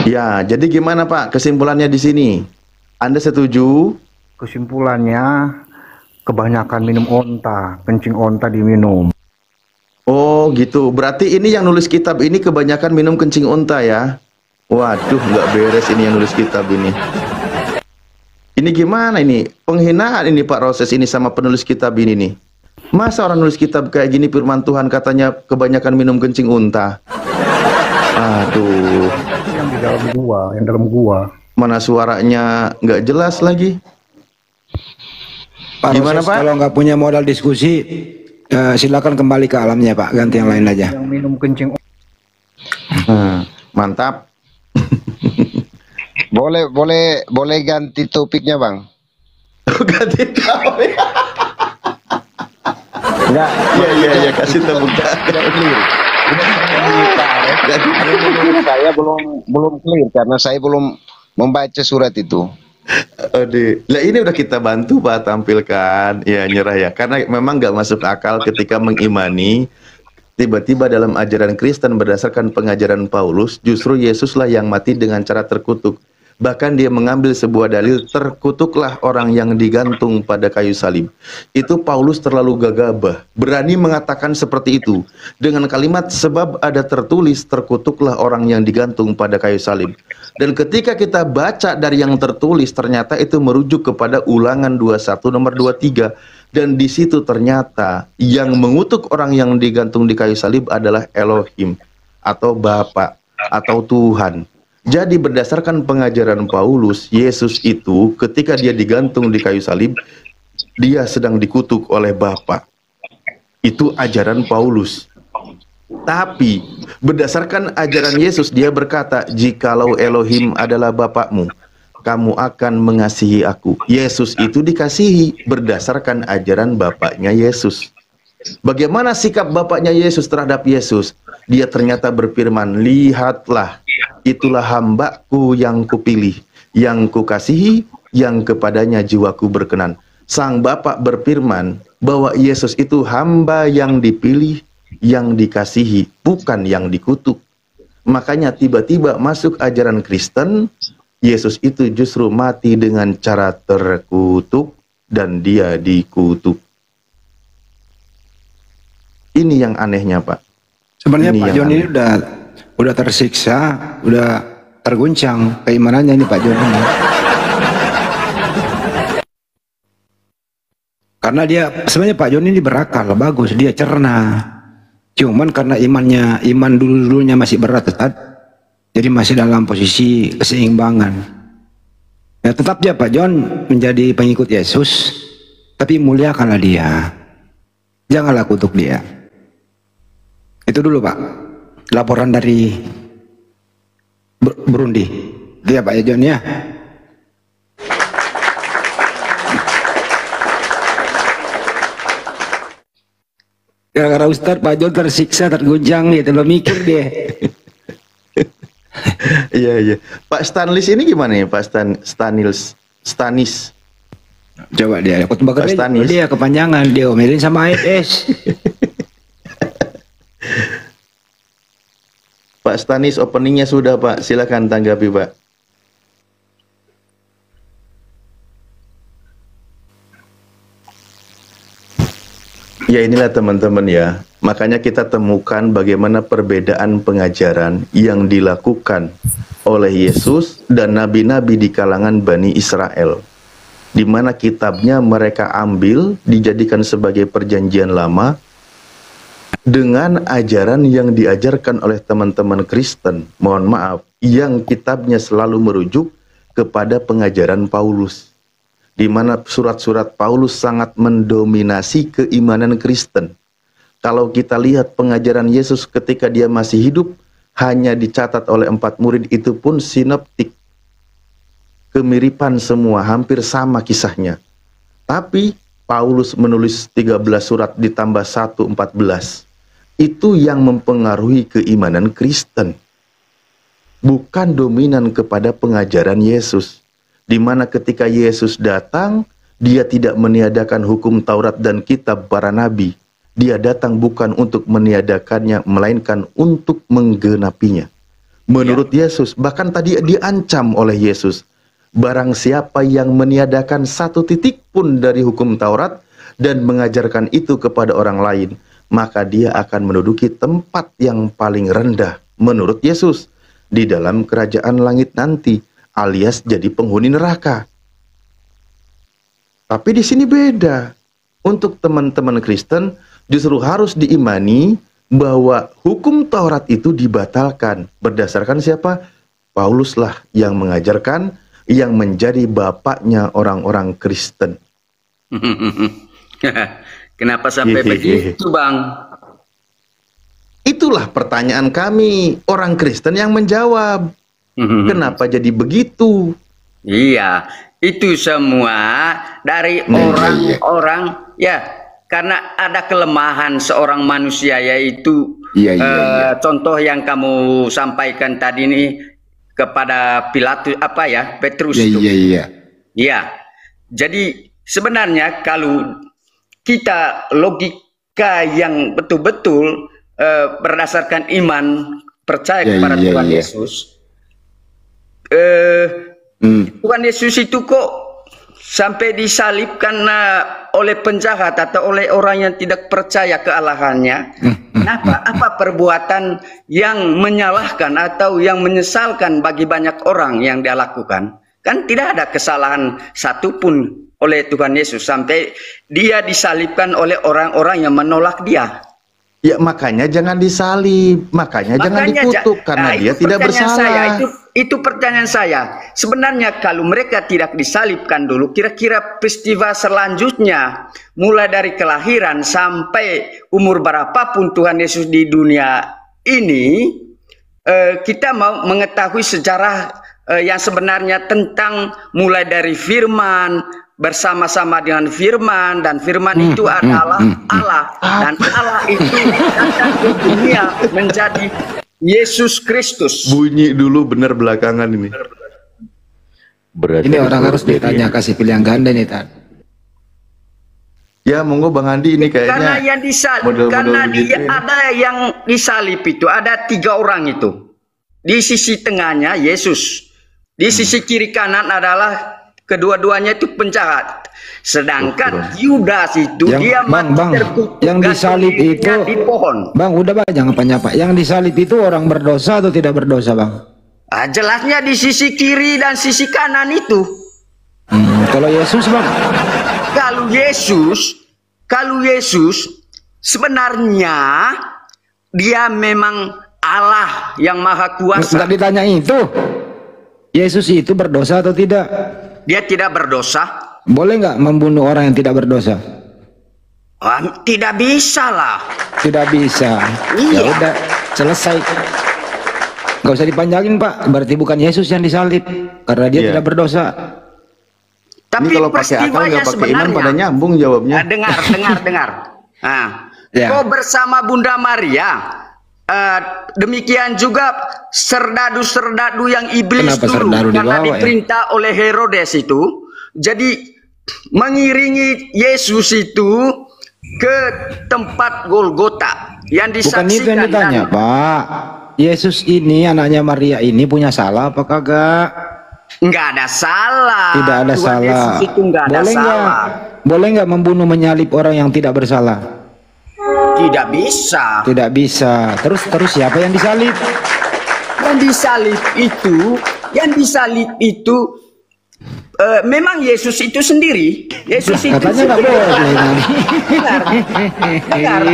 Ya, jadi gimana Pak kesimpulannya di sini? Anda setuju? Kesimpulannya kebanyakan minum onta, kencing onta diminum. Oh gitu, berarti ini yang nulis kitab ini kebanyakan minum kencing unta ya? Waduh, nggak beres ini yang nulis kitab ini. Ini gimana ini? Penghinaan ini Pak Roses ini sama penulis kitab ini nih. Masa orang nulis kitab kayak gini firman Tuhan katanya kebanyakan minum kencing unta? Aduh. Yang di dalam gua, yang dalam gua. Mana suaranya nggak jelas lagi? Pak Gimana Roses, Pak? kalau nggak punya modal diskusi, silakan kembali ke alamnya Pak, ganti yang lain aja. Yang minum kencing. Mantap. boleh ganti topiknya Bang. Ganti topik. Enggak. Iya, kasih tepuk Saya belum clear karena saya belum membaca surat itu. Aduh, lah ini udah kita bantu Pak tampilkan, ya nyerah ya, karena memang nggak masuk akal ketika mengimani tiba-tiba dalam ajaran Kristen berdasarkan pengajaran Paulus justru Yesuslah yang mati dengan cara terkutuk. Bahkan dia mengambil sebuah dalil, terkutuklah orang yang digantung pada kayu salib. Itu Paulus terlalu gagabah, berani mengatakan seperti itu dengan kalimat sebab ada tertulis terkutuklah orang yang digantung pada kayu salib. Dan ketika kita baca dari yang tertulis, ternyata itu merujuk kepada Ulangan 21 nomor 23, dan di situ ternyata yang mengutuk orang yang digantung di kayu salib adalah Elohim atau Bapa atau Tuhan. Jadi berdasarkan pengajaran Paulus, Yesus itu ketika dia digantung di kayu salib, dia sedang dikutuk oleh Bapa. Itu ajaran Paulus. Tapi berdasarkan ajaran Yesus, dia berkata, jikalau Elohim adalah Bapakmu, kamu akan mengasihi aku. Yesus itu dikasihi berdasarkan ajaran Bapaknya Yesus. Bagaimana sikap Bapaknya Yesus terhadap Yesus? Dia ternyata berfirman, lihatlah, itulah hambaku yang kupilih, yang kukasihi, yang kepadanya jiwaku berkenan. Sang Bapa berfirman bahwa Yesus itu hamba yang dipilih, yang dikasihi, bukan yang dikutuk. Makanya tiba-tiba masuk ajaran Kristen, Yesus itu justru mati dengan cara terkutuk dan dia dikutuk. Ini yang anehnya Pak. Sebenarnya Pak John ini udah tersiksa, udah terguncang keimanannya ini Pak John ini. Karena dia sebenarnya Pak John ini berakal, bagus, dia cerna. Cuman karena iman dulunya masih berat, Ustaz. Jadi masih dalam posisi keseimbangan. Ya tetap ya Pak John menjadi pengikut Yesus, tapi muliakanlah dia. Janganlah kutuk dia. Itu dulu Pak. Laporan dari Burundi. Dia Pak John ya. Gara-gara Ustadz Pak John tersiksa, terguncang gitu, lo mikir deh. Iya. Pak Stanis ini gimana ya Pak Stanis? Coba dia, dia kepanjangan, dia omelin sama AFS. Pak Stanis openingnya sudah Pak, silakan tanggapi Pak. Ya inilah teman-teman ya, makanya kita temukan bagaimana perbedaan pengajaran yang dilakukan oleh Yesus dan nabi-nabi di kalangan Bani Israel. Di mana kitabnya mereka ambil, dijadikan sebagai perjanjian lama, dengan ajaran yang diajarkan oleh teman-teman Kristen, mohon maaf, yang kitabnya selalu merujuk kepada pengajaran Paulus. Di mana surat-surat Paulus sangat mendominasi keimanan Kristen. Kalau kita lihat pengajaran Yesus ketika dia masih hidup, hanya dicatat oleh 4 murid, itu pun sinoptik. Kemiripan semua, hampir sama kisahnya. Tapi Paulus menulis 13 surat ditambah 1, 14. Itu yang mempengaruhi keimanan Kristen. Bukan dominan kepada pengajaran Yesus. Di mana ketika Yesus datang, dia tidak meniadakan hukum Taurat dan kitab para nabi. Dia datang bukan untuk meniadakannya, melainkan untuk menggenapinya. Menurut Yesus, bahkan tadi diancam oleh Yesus, barang siapa yang meniadakan 1 titik pun dari hukum Taurat dan mengajarkan itu kepada orang lain, maka dia akan menduduki tempat yang paling rendah, menurut Yesus, di dalam kerajaan langit nanti, alias jadi penghuni neraka. Tapi di sini beda. Untuk teman-teman Kristen justru harus diimani bahwa hukum Taurat itu dibatalkan. Berdasarkan siapa? Paulus lah yang mengajarkan, yang menjadi bapaknya orang-orang Kristen. Kenapa sampai begitu, Bang? Itulah pertanyaan kami, orang Kristen yang menjawab. Kenapa jadi begitu? Iya, itu semua dari orang-orang ya, karena ada kelemahan seorang manusia, yaitu contoh yang kamu sampaikan tadi ini kepada Pilatus Petrus itu. Iya. Jadi sebenarnya kalau kita logika yang betul-betul berdasarkan iman percaya kepada Tuhan Yesus. Tuhan Yesus itu kok sampai disalibkan oleh penjahat atau oleh orang yang tidak percaya kealahannya. Kenapa? Apa perbuatan yang menyalahkan atau yang menyesalkan bagi banyak orang yang dia lakukan? Kan tidak ada kesalahan satupun oleh Tuhan Yesus sampai dia disalibkan oleh orang-orang yang menolak dia. Ya makanya jangan disalib, makanya jangan dikutuk karena dia tidak bersalah. Itu pertanyaan saya. Sebenarnya kalau mereka tidak disalibkan dulu, kira-kira peristiwa selanjutnya, mulai dari kelahiran sampai umur berapapun Tuhan Yesus di dunia ini, kita mau mengetahui sejarah yang sebenarnya tentang mulai dari firman, bersama-sama dengan firman, dan firman itu adalah Allah, dan Allah itu datang ke dunia menjadi Yesus Kristus. Bunyi dulu benar belakangan ini. Ini orang harus ditanya, kasih pilihan ganda nih Tan. Ya monggo Bang Andi, ini kayaknya karena yang disalib, karena ada yang disalib itu ada 3 orang itu. Di sisi tengahnya Yesus, di sisi kiri kanan adalah kedua-duanya itu penjahat. Sedangkan Yudas itu dia terkutuk yang disalib itu di pohon. Bang, udah Bang, jangan Pak. Yang disalib itu orang berdosa atau tidak berdosa, Bang? Jelasnya di sisi kiri dan sisi kanan itu. Kalau Yesus, Bang? kalau Yesus sebenarnya dia memang Allah yang maha kuasa. Enggak ditanya itu. Yesus itu berdosa atau tidak? Dia tidak berdosa. Boleh nggak membunuh orang yang tidak berdosa? Tidak bisa lah. Tidak bisa. Iya. Ya udah, selesai. Nggak usah dipanjangin, Pak. Berarti bukan Yesus yang disalib karena dia tidak berdosa. Tapi ini kalau pakai akal nggak pakai iman pada nyambung jawabnya. Dengar. Kok bersama Bunda Maria? Demikian juga serdadu-serdadu yang iblis dulu karena diperintah oleh Herodes itu. Jadi mengiringi Yesus itu ke tempat Golgota yang disaksikan. Bukan itu yang ditanya, Pak. Yesus ini anaknya Maria ini punya salah apa kagak? Enggak ada salah. Tidak ada Tuhan salah. Yesus itu enggak ada salah. Boleh nggak membunuh menyalib orang yang tidak bersalah? Tidak bisa. Tidak bisa. Terus siapa yang disalib? Yang disalib itu memang Yesus itu sendiri. Yesus itu katanya nggak boleh. Dengar.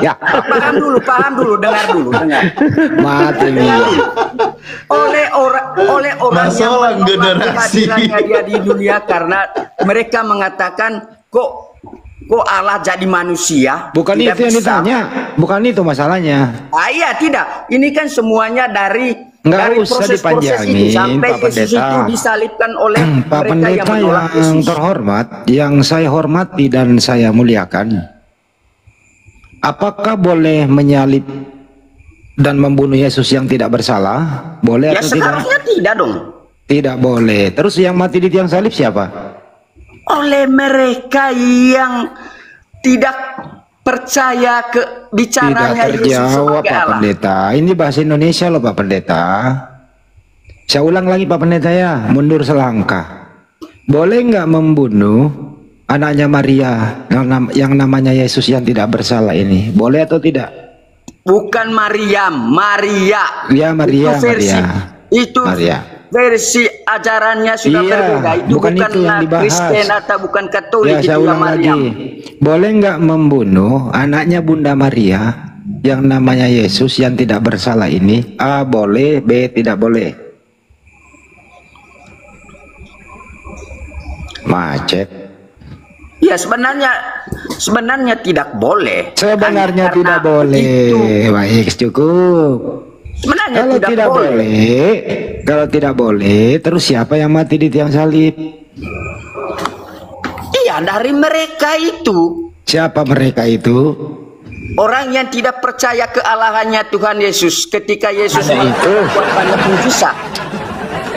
Ya. Paham dulu, dengar. Mati oleh orang yang kehadirannya dia di dunia karena mereka mengatakan kok Allah jadi manusia. Bukan itu yang ditanya. Bukan itu masalahnya. Iya, tidak. Ini kan semuanya dari proses-proses itu sampai Yesus itu disalibkan oleh Pak mereka Pendeta yang menolak yang Yesus. terhormat, yang saya hormati dan saya muliakan. Apakah boleh menyalib dan membunuh Yesus yang tidak bersalah? Boleh atau tidak? Seharusnya tidak dong. Tidak boleh. Terus yang mati di tiang salib siapa? Oleh mereka yang tidak percaya ke bicaranya tidak Yesus terjawab, sebagai Pak Allah. Pendeta. Ini bahasa Indonesia loh, Pak Pendeta. Saya ulang lagi, Pak Pendeta ya, mundur selangkah. Boleh nggak membunuh anaknya Maria yang namanya Yesus yang tidak bersalah ini? Boleh atau tidak? Bukan Maria. Ya, Maria. Itu versi ajarannya sudah berbeda. Itu bukanlah Kristen atau bukan Katolik. Ya, saya ulang lagi. Boleh nggak membunuh anaknya Bunda Maria yang namanya Yesus yang tidak bersalah ini? A boleh, B tidak boleh. Macet. Ya, sebenarnya tidak boleh. Sebenarnya tidak boleh. Baik, cukup. Sebenarnya Kalau tidak boleh, terus siapa yang mati di tiang salib? Iya, dari mereka itu. Siapa mereka itu? Orang yang tidak percaya kealahannya Tuhan Yesus ketika Yesus itu banyak mujizat.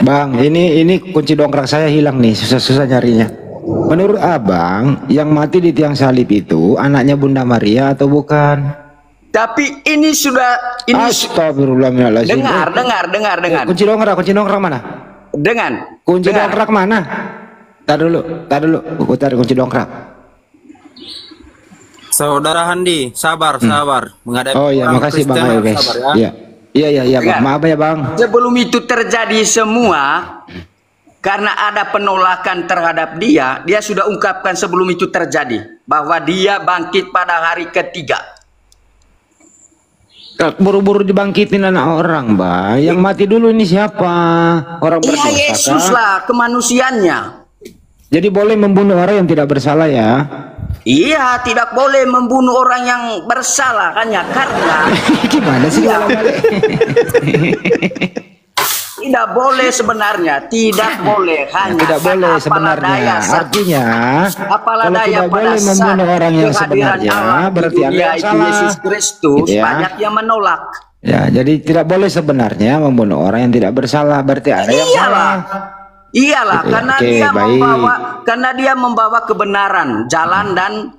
Bang, ini kunci dongkrak saya hilang nih, susah-susah nyarinya. Menurut Abang, yang mati di tiang salib itu anaknya Bunda Maria atau bukan? Tapi ini sudah Astagfirullahaladzim. Dengar. Kunci dongkrak mana? Kunci dongkrak mana? Tar dulu. Aku cari kunci dongkrak. Saudara Handi, sabar. Menghadapi oh iya, makasih Bang Ayo guys. Ya. Iya, Bang. Maaf ya Bang. Sebelum itu terjadi semua, karena ada penolakan terhadap dia sudah ungkapkan sebelum itu terjadi bahwa dia bangkit pada hari ketiga. Buru-buru dibangkitin anak orang, Bang. Yang mati dulu ini siapa? Orang berdosa. Iya, Yesus lah, kemanusiaannya. Jadi boleh membunuh orang yang tidak bersalah ya? Iya, tidak boleh membunuh orang yang bersalah hanya karena gimana sih? Tidak boleh sebenarnya, tidak boleh hanya tidak boleh sebenarnya. Artinya kalau tidak boleh membunuh orang yang sebenarnya berarti ada yang salah. Yesus Kristus banyak yang menolak. Ya, jadi tidak boleh sebenarnya membunuh orang yang tidak bersalah, berarti ada yang salah. Iyalah, karena dia membawa kebenaran, jalan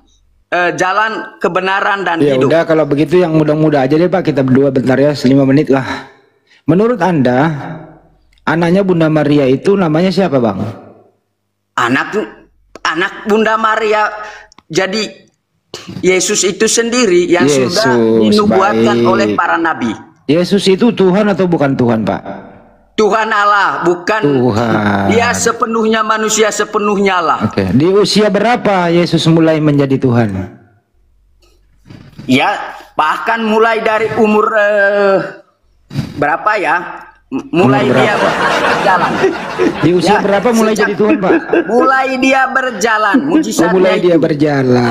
kebenaran dan ya hidup. Udah kalau begitu yang mudah-mudah aja deh Pak, kita berdua bentar ya, 5 menit lah. Menurut Anda, anaknya Bunda Maria itu namanya siapa, Bang? Anak Bunda Maria, jadi Yesus itu sendiri yang sudah dinubuatkan oleh para nabi. Yesus itu Tuhan atau bukan Tuhan, Pak? Tuhan Allah, bukan Tuhan. dia sepenuhnya manusia, sepenuhnya Allah. Oke. Di usia berapa Yesus mulai menjadi Tuhan? Ya, bahkan mulai dari umur berapa ya? Mulai dia berjalan. Di usia berapa mulai jadi Tuhan, Pak? Mulai dia berjalan, mujizatnya. Mulai dia berjalan.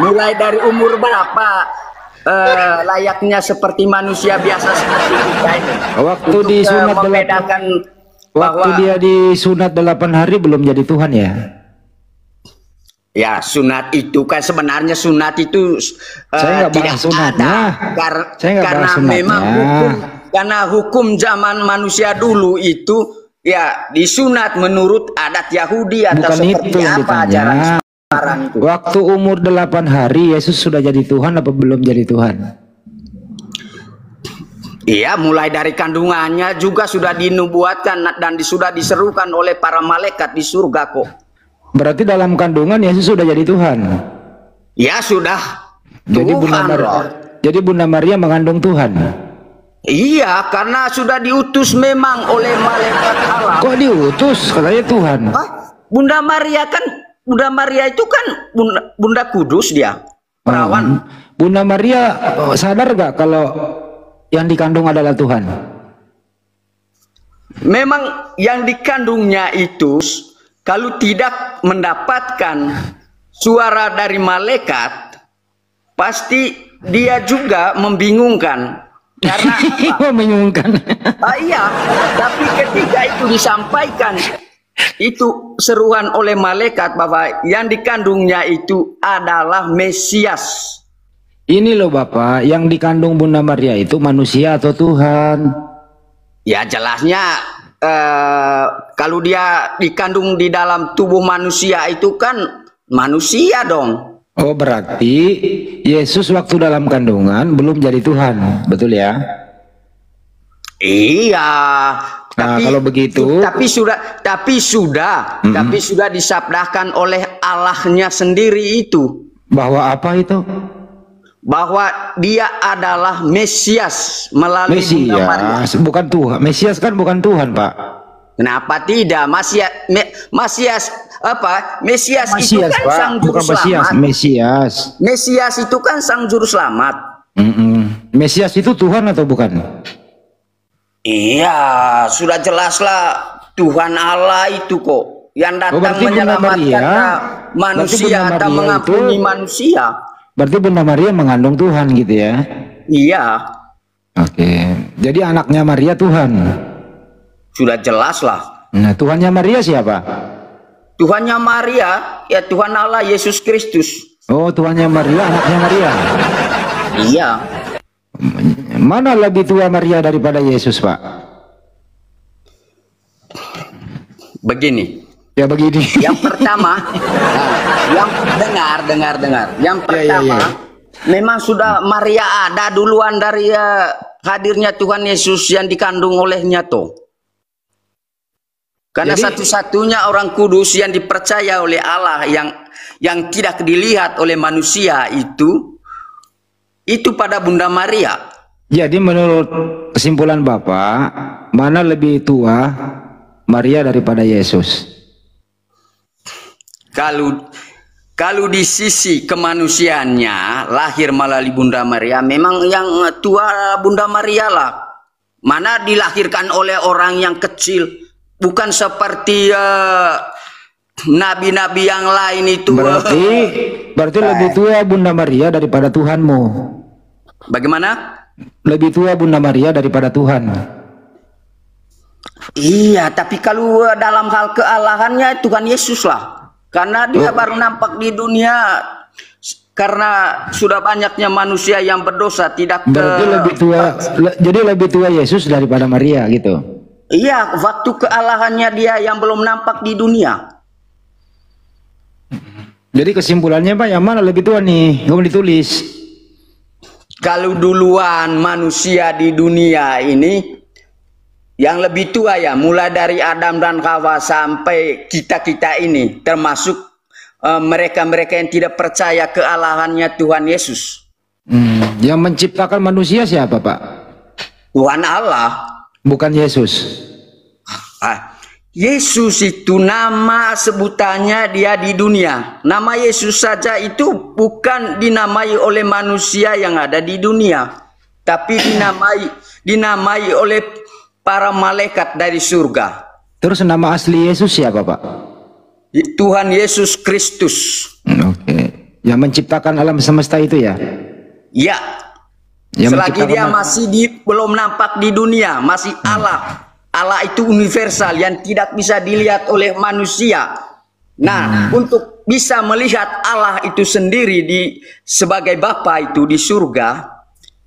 Mulai dari umur berapa layaknya seperti manusia biasa seperti kita ini. Waktu disunat membedakan waktu dia disunat 8 hari belum jadi Tuhan ya? Ya, sunat itu kan sebenarnya sunat itu saya nggak bahas sunatnya. Karena memang hukum zaman manusia dulu itu ya disunat menurut adat Yahudi atau bukan seperti itu yang apa ajaran sekarang itu. Waktu umur 8 hari Yesus sudah jadi Tuhan apa belum jadi Tuhan? Iya, mulai dari kandungannya juga sudah dinubuatkan dan sudah diserukan oleh para malaikat di surga kok. Berarti dalam kandungan Yesus sudah jadi Tuhan. Ya sudah. Jadi Bunda Maria mengandung Tuhan. Iya, karena sudah diutus memang oleh malaikat Allah. Kok diutus? Katanya Tuhan. Hah? Bunda Maria itu kan Bunda Kudus dia. Perawan. Bunda Maria sadar gak kalau yang dikandung adalah Tuhan? Memang yang dikandungnya itu kalau tidak mendapatkan suara dari malaikat, pasti dia juga membingungkan. Karena apa? Membingungkan. Iya, tapi ketika itu disampaikan, itu seruan oleh malaikat bahwa yang dikandungnya itu adalah Mesias. Ini loh Bapak, yang dikandung Bunda Maria itu manusia atau Tuhan? Ya jelasnya kalau dia dikandung di dalam tubuh manusia itu kan manusia dong. Oh berarti Yesus waktu dalam kandungan belum jadi Tuhan, betul ya? Iya. Tapi, kalau begitu, tapi sudah disabdakan oleh Allahnya sendiri itu. Bahwa apa itu? Bahwa dia adalah Mesias melalui Bunda Maria. Bukan Tuhan. Mesias kan bukan Tuhan, Pak. Kenapa tidak? Mesias itu kan Pak. sang juru bukan selamat. Mesias itu kan sang juru selamat. Mesias itu Tuhan atau bukan? Iya, sudah jelaslah Tuhan Allah itu kok yang datang menyelamatkan manusia atau mengampuni manusia. Berarti Bunda Maria mengandung Tuhan gitu ya? Iya. Oke. Jadi anaknya Maria Tuhan. Sudah jelas lah. Nah, Tuhannya Maria siapa? Tuhannya Maria, ya Tuhan Allah Yesus Kristus. Oh, Tuhannya Maria, anaknya Maria. Iya. Mana lebih tua Maria daripada Yesus, Pak? Begini. Ya begini. Yang pertama, yang dengar. Yang pertama, memang sudah Maria ada duluan dari hadirnya Tuhan Yesus yang dikandung olehnya toh. Karena satu-satunya orang kudus yang dipercaya oleh Allah yang tidak dilihat oleh manusia itu pada Bunda Maria. Jadi menurut kesimpulan Bapak, mana lebih tua Maria daripada Yesus? Kalau di sisi kemanusiaannya lahir melalui Bunda Maria, memang yang tua Bunda Maria lah. Mana dilahirkan oleh orang yang kecil, bukan seperti nabi-nabi yang lain itu. Berarti lebih tua Bunda Maria daripada Tuhanmu. Bagaimana? Lebih tua Bunda Maria daripada Tuhan. Iya, tapi kalau dalam hal kealahannya Tuhan Yesus lah. Karena dia baru nampak di dunia karena sudah banyaknya manusia yang berdosa Berarti lebih tua. Jadi lebih tua Yesus daripada Maria gitu. Iya, waktu kealahannya dia yang belum nampak di dunia. Jadi kesimpulannya Pak, yang mana lebih tua nih? Kamu ditulis. Kalau duluan manusia di dunia ini, yang lebih tua ya, mulai dari Adam dan Hawa sampai kita-kita ini, termasuk mereka-mereka yang tidak percaya kealahannya Tuhan Yesus. Yang menciptakan manusia siapa Pak? Tuhan Allah. Bukan Yesus. Yesus itu nama sebutannya dia di dunia. Nama Yesus saja itu bukan dinamai oleh manusia yang ada di dunia, tapi dinamai oleh para malaikat dari surga. Terus nama asli Yesus siapa, Pak? Tuhan Yesus Kristus. Oke. Yang menciptakan alam semesta itu ya? Ya. Selagi dia masih belum nampak di dunia, masih Allah. Allah itu universal yang tidak bisa dilihat oleh manusia. Nah, untuk bisa melihat Allah itu sendiri sebagai Bapa itu di surga,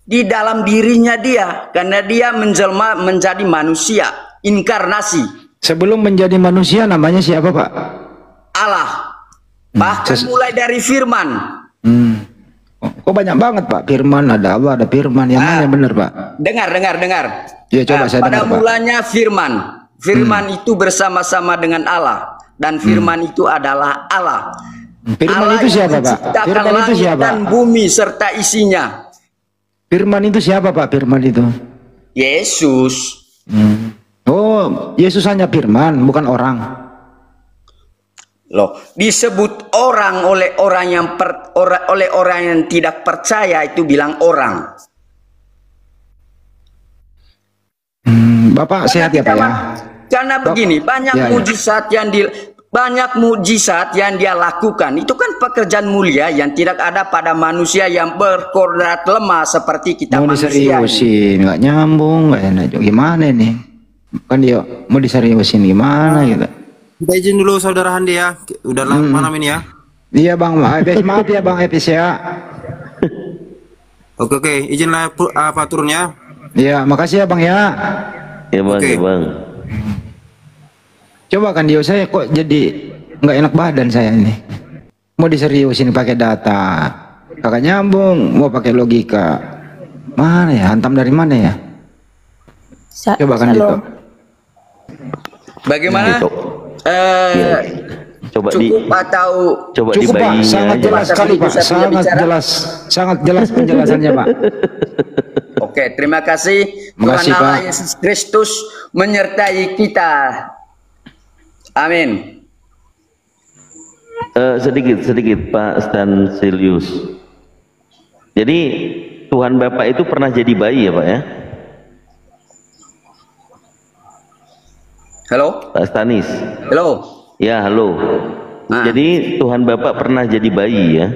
di dalam dirinya dia, karena dia menjelma menjadi manusia, inkarnasi. Sebelum menjadi manusia namanya siapa, Pak? Allah. Bahkan mulai dari firman. Kok banyak banget, Pak? Firman, ada Allah, ada firman. Yang mana yang benar, Pak? Dengar. Ya, coba saya pada dengar, mulanya firman. Firman itu bersama-sama dengan Allah. Dan firman itu adalah Allah. Firman Allah itu siapa, Pak? Firman itu siapa? Dan bumi serta isinya. Firman itu siapa, Pak? Firman itu? Yesus. Oh, Yesus hanya firman, bukan orang. Loh, disebut orang oleh orang yang tidak percaya itu bilang orang. Bapak sehat ya, Pak ya? Karena begini, banyak mujizat yang dia lakukan. Itu kan pekerjaan mulia yang tidak ada pada manusia yang berkodrat lemah seperti kita manusia. Mau diseriusin, nggak nyambung, nggak enak. Gimana nih? Kan dia mau diseriusin gimana gitu? Kita izin dulu saudara Handi ya. Udah malam ini ya. Iya Bang, maaf ya Bang Epis ya. Oke, izinlah turun ya. Iya, makasih ya Bang ya. Ya Bang, ya Bang. Coba kan dia saya kok jadi nggak enak badan saya ini. Mau diseriusin pakai data, kagak nyambung. Mau pakai logika, mana ya? Hantam dari mana ya? Coba kan gitu. Bagaimana? Coba cukup atau cukup Pak, sangat jelas sekali Pak, sangat jelas penjelasannya Pak. Oke, terima kasih. Makasih, Tuhan Allah Pak. Yesus Kristus menyertai kita. Amin. Sedikit Pak Stansilius. Jadi Tuhan Bapak itu pernah jadi bayi ya Pak ya? Halo? Pak Stanis. Halo. Ya, halo. Jadi Tuhan Bapak pernah jadi bayi ya?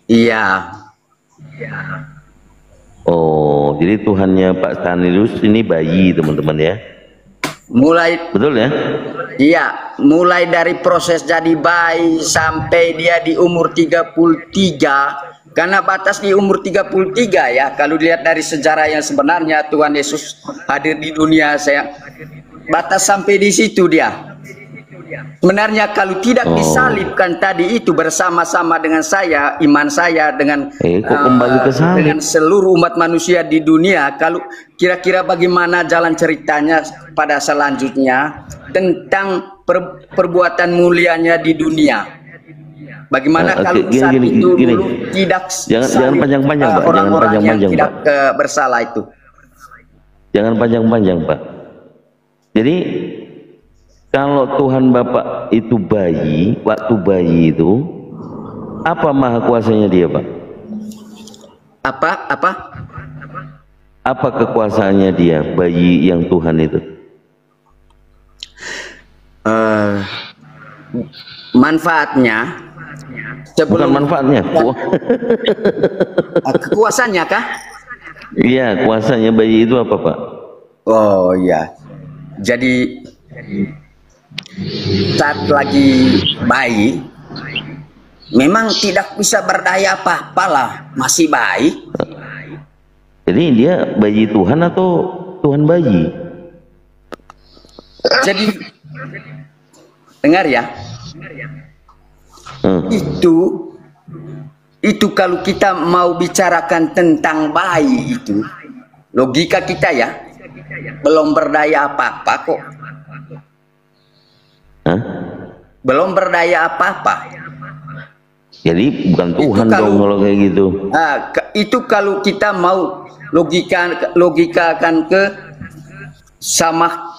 Iya. Oh, jadi Tuhannya Pak Stanis ini bayi teman-teman ya? Betul ya? Iya, mulai dari proses jadi bayi sampai dia di umur 33. Karena batas di umur 33 ya, kalau dilihat dari sejarah yang sebenarnya Tuhan Yesus hadir di dunia, batas sampai di situ dia. Sebenarnya kalau tidak disalibkan tadi itu bersama-sama dengan saya, iman saya dengan dengan seluruh umat manusia di dunia, kalau kira-kira bagaimana jalan ceritanya pada selanjutnya tentang perbuatan mulianya di dunia. Bagaimana kalau saat itu dulu tidak jangan panjang-panjang Pak, orang-orang yang tidak bersalah itu. Jangan panjang-panjang Pak. Jadi kalau Tuhan Bapak itu bayi, waktu bayi itu apa maha kuasanya dia Pak? Apa kekuasaannya dia, bayi yang Tuhan itu? Manfaatnya bukan manfaatnya, kekuasaannya kah? Iya, kuasanya bayi itu apa Pak? Oh iya, jadi saat lagi bayi memang tidak bisa berdaya apa-apalah, masih bayi. Jadi dia bayi Tuhan atau Tuhan bayi? Jadi dengar ya, itu kalau kita mau bicarakan tentang bayi itu, logika kita ya belum berdaya apa-apa kok. Hah? Belum berdaya apa-apa. Jadi bukan Tuhan dong kalau kayak gitu. Itu kalau kita mau logikakan ke sama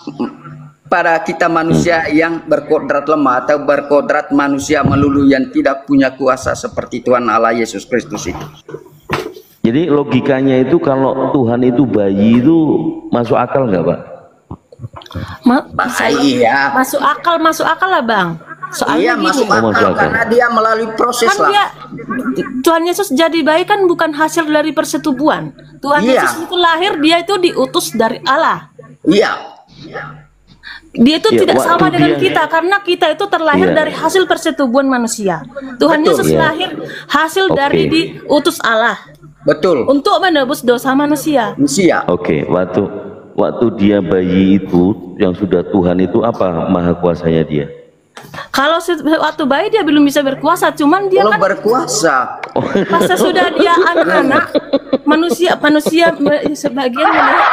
pada kita manusia yang berkodrat lemah atau berkodrat manusia melulu yang tidak punya kuasa seperti Tuhan Allah Yesus Kristus itu. Jadi logikanya itu kalau Tuhan itu bayi itu masuk akal nggak, Pak? Iya. Masuk akal lah, Bang. Soalnya masuk akal karena dia melalui proses kan lah. Tuhan Yesus jadi bayi kan bukan hasil dari persetubuhan. Tuhan Yesus itu lahir, dia itu diutus dari Allah. Iya. Dia itu tidak sama dengan kita karena kita itu terlahir dari hasil persetubuhan manusia. Tuhan Yesus lahir hasil dari diutus Allah. Betul. Untuk menebus dosa manusia. Oke, waktu dia bayi itu yang sudah Tuhan itu apa maha kuasanya dia? Kalau waktu bayi dia belum bisa berkuasa, cuman dia kan berkuasa. Pas sudah dia anak-anak, manusia sebagian melihat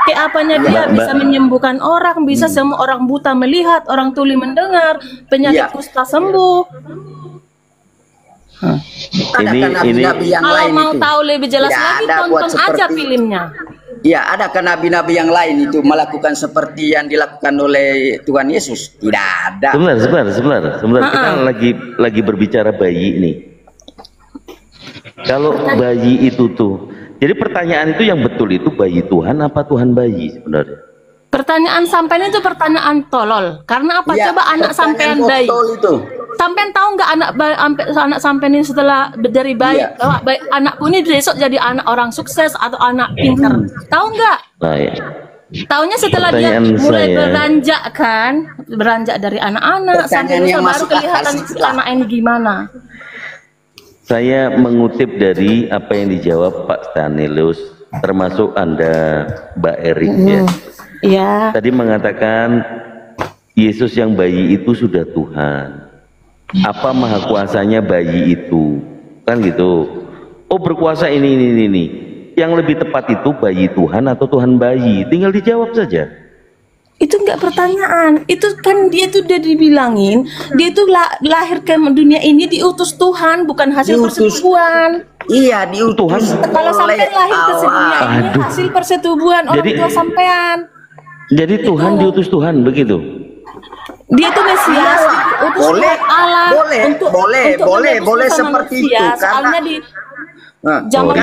kayak apanya dia bisa menyembuhkan orang, bisa semua orang buta melihat, orang tuli mendengar, penyakit kusta sembuh. Kalau mau tahu lebih jelas lagi tonton aja filmnya. Ya, adakah nabi-nabi yang lain itu melakukan seperti yang dilakukan oleh Tuhan Yesus? Tidak ada. Sebentar. Kita lagi berbicara bayi ini. Kalau bayi itu tuh, jadi pertanyaan itu yang betul itu bayi Tuhan apa Tuhan bayi sebenarnya? Pertanyaan sampean itu pertanyaan tolol. Karena apa? Coba anak sampean bayi. Sampean tahu nggak anak sampean ini setelah dari bayi, anak pun ini besok jadi anak orang sukses atau anak pintar? Tahu nggak? Taunya setelah dia mulai beranjak dari anak-anak sampai baru kelihatan anak ini gimana. Saya mengutip dari apa yang dijawab Pak Stanilius, termasuk Anda, Mbak Erik ya. Iya. Tadi mengatakan Yesus yang bayi itu sudah Tuhan. Apa maha kuasanya bayi itu? Kan gitu. Oh berkuasa ini. Yang lebih tepat itu bayi Tuhan atau Tuhan bayi? Tinggal dijawab saja. Itu enggak pertanyaan. Itu kan dia tuh udah dibilangin, dia tuh lahir ke dunia ini diutus Tuhan, bukan hasil persetubuhan. Iya, diutus. Kalau sampai lahir ke dunia ini hasil persetubuhan orang tua sampean. Jadi Tuhan diutus Tuhan begitu. Dia tuh Mesias, utus Allah. Boleh seperti itu. Soalnya di zaman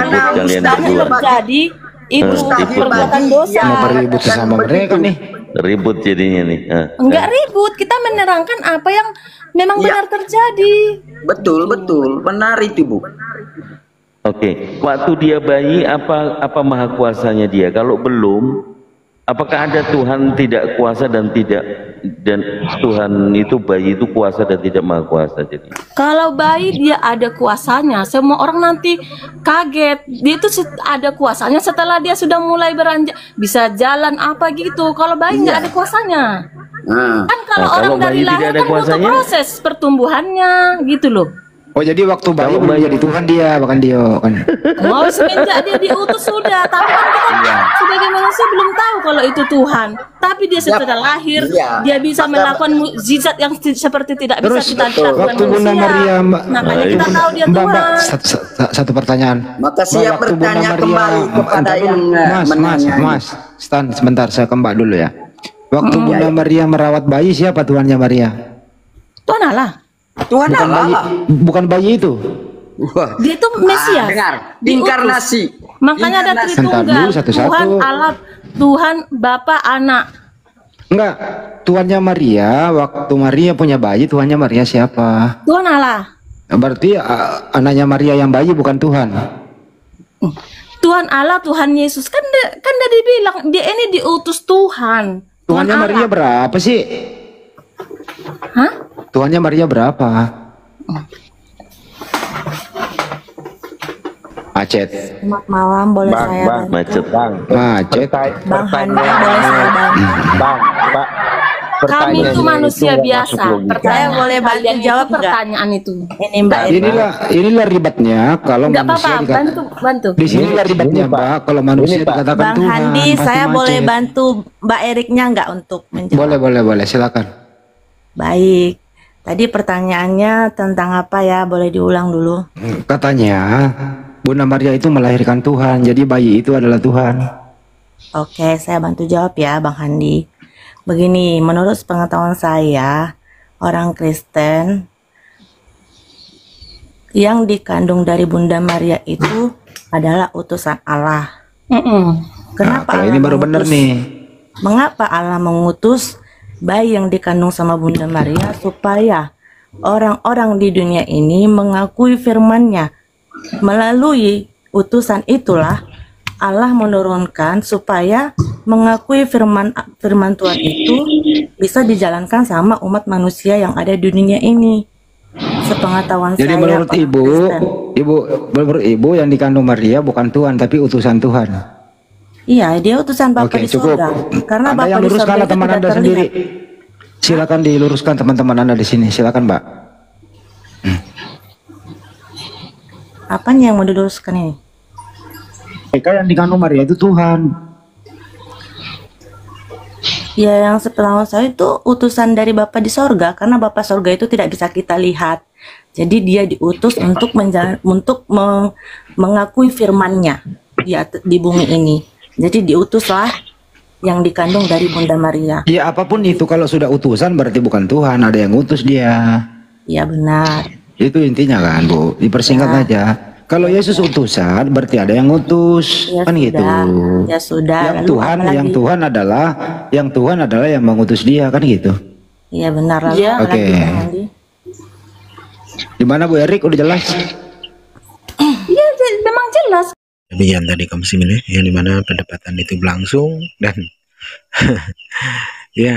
terjadi itu perbuatan dosa. Mau ribut sama mereka nih. Ribut jadinya nih. Enggak ribut, kita menerangkan apa yang memang benar terjadi. Betul, benar itu Bu. Oke, waktu dia bayi apa maha kuasanya dia? Kalau belum, apakah ada Tuhan tidak kuasa dan Tuhan itu bayi itu kuasa dan tidak maha kuasa jadi? Kalau bayi dia ada kuasanya, semua orang nanti kaget. Dia itu ada kuasanya setelah dia sudah mulai beranjak, bisa jalan apa gitu. Kalau bayi nggak ada kuasanya. Kan kalau orang dari lahir kan butuh proses pertumbuhannya gitu loh. Oh jadi waktu bayi belum jadi Tuhan dia, bahkan dia kan. Oh semenjak dia diutus sudah, tapi kan kita sebagai manusia belum tahu kalau itu Tuhan. Tapi dia setelah lahir, dia bisa melakukan mukjizat yang seperti tidak bisa kita lakukan waktu Bunda Maria, makanya kita tahu dia Tuhan. Satu pertanyaan. Maka siap bertanya kembali kepada yang Mas, Stan, sebentar saya ke Mbak dulu ya. Waktu Bunda Maria merawat bayi, siapa Tuhannya Maria? Tuhan Allah. Tuhan Allah. Bukan bayi itu. Dia itu Mesias. Inkarnasi. Makanya ada Tritunggal. Tuhan Allah, Tuhan Bapa, Anak. Enggak. Tuhannya Maria, waktu Maria punya bayi, Tuhannya Maria siapa? Tuhan Allah. Berarti anaknya Maria yang bayi bukan Tuhan. Tuhan Allah, Tuhan Yesus. Kan udah dibilang dia ini diutus Tuhan. Tuhannya Maria berapa sih? Hah? Tuhannya Maria berapa? Macet. Selamat malam, boleh saya bantu? Macet. Bang Handi, boleh saya bantu? Pak. Kami itu manusia biasa. Saya boleh bantu jawab pertanyaan itu. Ini Mbak. Inilah ribetnya kalau nggak manusia apa-apa, bantu. Di sinilah ribetnya Mbak, kalau manusia dikatakan Bang Tuhan. Handi, saya boleh bantu Mbak Eriknya nggak untuk menjawab? Boleh, silakan. Baik. Tadi pertanyaannya tentang apa ya? Boleh diulang dulu. Katanya Bunda Maria itu melahirkan Tuhan, jadi bayi itu adalah Tuhan. Oke, saya bantu jawab ya, Bang Handi. Begini, menurut pengetahuan saya, orang Kristen yang dikandung dari Bunda Maria itu adalah utusan Allah. Kenapa Kalau Allah ini baru benar mengutus? nih. Mengapa Allah mengutus bayi yang dikandung sama Bunda Maria supaya orang-orang di dunia ini mengakui firman-Nya? Melalui utusan itulah Allah menurunkan supaya mengakui firman Tuhan itu bisa dijalankan sama umat manusia yang ada di dunia ini. Sepengetahuan Jadi saya, menurut orang Kristen. menurut ibu yang dikandung Maria bukan Tuhan tapi utusan Tuhan. Iya, dia utusan Bapa Oke, di cukup. surga. Karena Anda Bapa yang di luruskan surga lah itu teman tidak Anda terlihat. sendiri. Silakan diluruskan teman-teman Anda di sini. Silakan, Mbak. Apanya yang mau diluruskan ini? Mereka yang dikandung Maria itu Tuhan. Ya, yang sepengetahuan saya itu utusan dari Bapa di sorga, karena Bapa sorga itu tidak bisa kita lihat. Jadi dia diutus untuk mengakui firman-Nya di bumi ini. Jadi diutuslah yang dikandung dari Bunda Maria. Ya apapun itu kalau sudah utusan berarti bukan Tuhan, ada yang utus dia. Ya benar. Itu intinya kan, Bu. Dipersingkat aja. Kalau Yesus utusan berarti ada yang utus, Ya kan sudah. gitu. Ya sudah. Yang Lalu Tuhan, apa yang lagi? Tuhan adalah yang mengutus dia, kan gitu. Iya benar. Lalu apa Oke. lagi, Bang Andi? Gimana Bu Erik? Udah jelas? Iya, memang jelas. Demikian tadi kaum muslimin yang dimana perdebatan itu berlangsung dan ya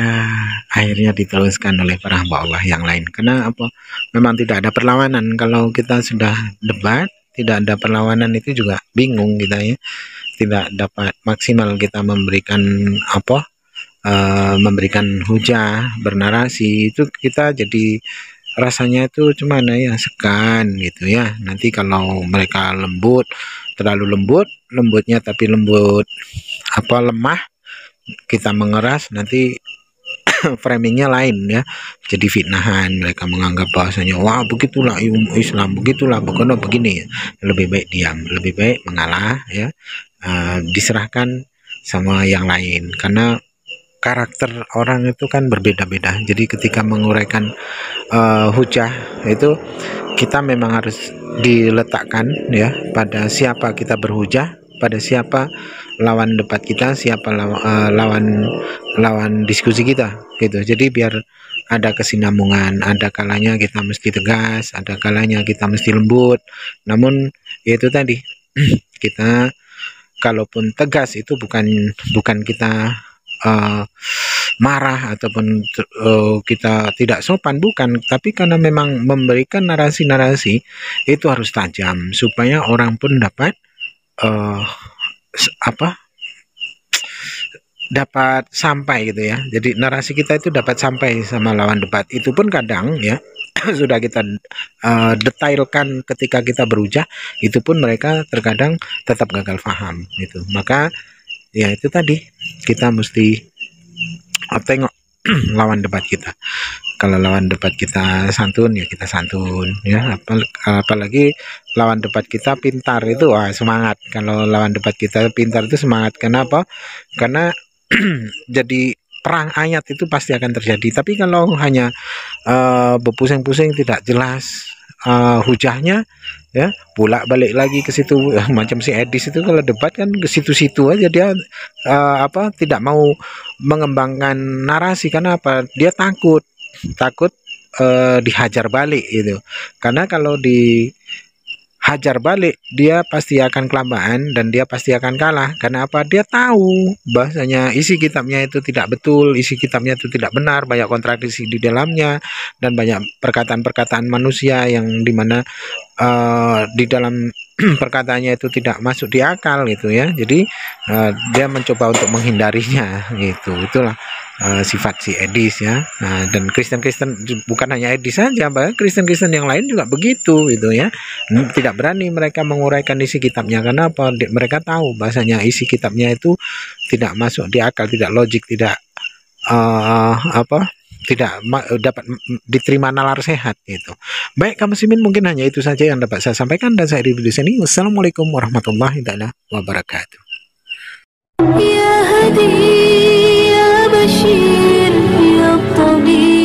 akhirnya diteruskan oleh para hamba Allah yang lain. Karena apa? Memang tidak ada perlawanan. Kalau kita sudah debat, tidak ada perlawanan itu juga bingung kita ya. Tidak dapat maksimal kita memberikan apa? Memberikan hujah, bernarasi itu kita jadi rasanya itu cuman ya segan gitu ya. Nanti kalau mereka lembut, terlalu lembutnya tapi lembut apa lemah, kita mengeras nanti framingnya lain ya, jadi fitnahan. Mereka menganggap bahasanya wah begitulah Islam, begitulah pokoknya begini. Lebih baik diam, lebih baik mengalah ya, diserahkan sama yang lain karena karakter orang itu kan berbeda-beda. Jadi ketika menguraikan hujah itu kita memang harus diletakkan ya pada siapa kita berhujah, pada siapa lawan debat kita, siapa lawan diskusi kita gitu. Jadi biar ada kesinambungan, ada kalanya kita mesti tegas, ada kalanya kita mesti lembut. Namun itu tadi kita kalaupun tegas itu bukan kita marah ataupun kita tidak sopan, bukan, tapi karena memang memberikan narasi-narasi itu harus tajam supaya orang pun dapat dapat sampai gitu ya. Jadi narasi kita itu dapat sampai sama lawan debat. Itu pun kadang ya sudah kita detailkan ketika kita berhujah, itu pun mereka terkadang tetap gagal paham gitu. Maka ya itu tadi kita mesti tengok lawan debat kita. Kalau lawan debat kita santun ya kita santun ya, apalagi lawan debat kita pintar itu wah semangat. Kalau lawan debat kita pintar itu semangat. Kenapa? Karena jadi perang ayat itu pasti akan terjadi. Tapi kalau hanya berpusing-pusing tidak jelas hujahnya ya, bolak-balik lagi ke situ macam si Edis itu kalau debat kan ke situ-situ aja dia tidak mau mengembangkan narasi. Karena apa? Dia takut dihajar balik gitu. Karena kalau dihajar balik dia pasti akan kelamaan dan dia pasti akan kalah. Karena apa? Dia tahu bahasanya isi kitabnya itu tidak betul, isi kitabnya itu tidak benar, banyak kontradiksi di dalamnya dan banyak perkataan-perkataan manusia yang dimana di dalam perkataannya itu tidak masuk di akal gitu ya. Jadi dia mencoba untuk menghindarinya gitu. Itulah sifat si Edis ya. Nah, dan Kristen-Kristen bukan hanya Edis saja, bahkan Kristen-Kristen yang lain juga begitu gitu ya. Tidak berani mereka menguraikan isi kitabnya. Karena apa? Mereka tahu bahasanya isi kitabnya itu tidak masuk di akal, tidak logik, tidak dapat diterima nalar sehat gitu. Baik kaum muslimin, mungkin hanya itu saja yang dapat saya sampaikan dan saya di sini. Wassalamualaikum warahmatullahi wabarakatuh. Ya Hadi ya Bashir ya Tabib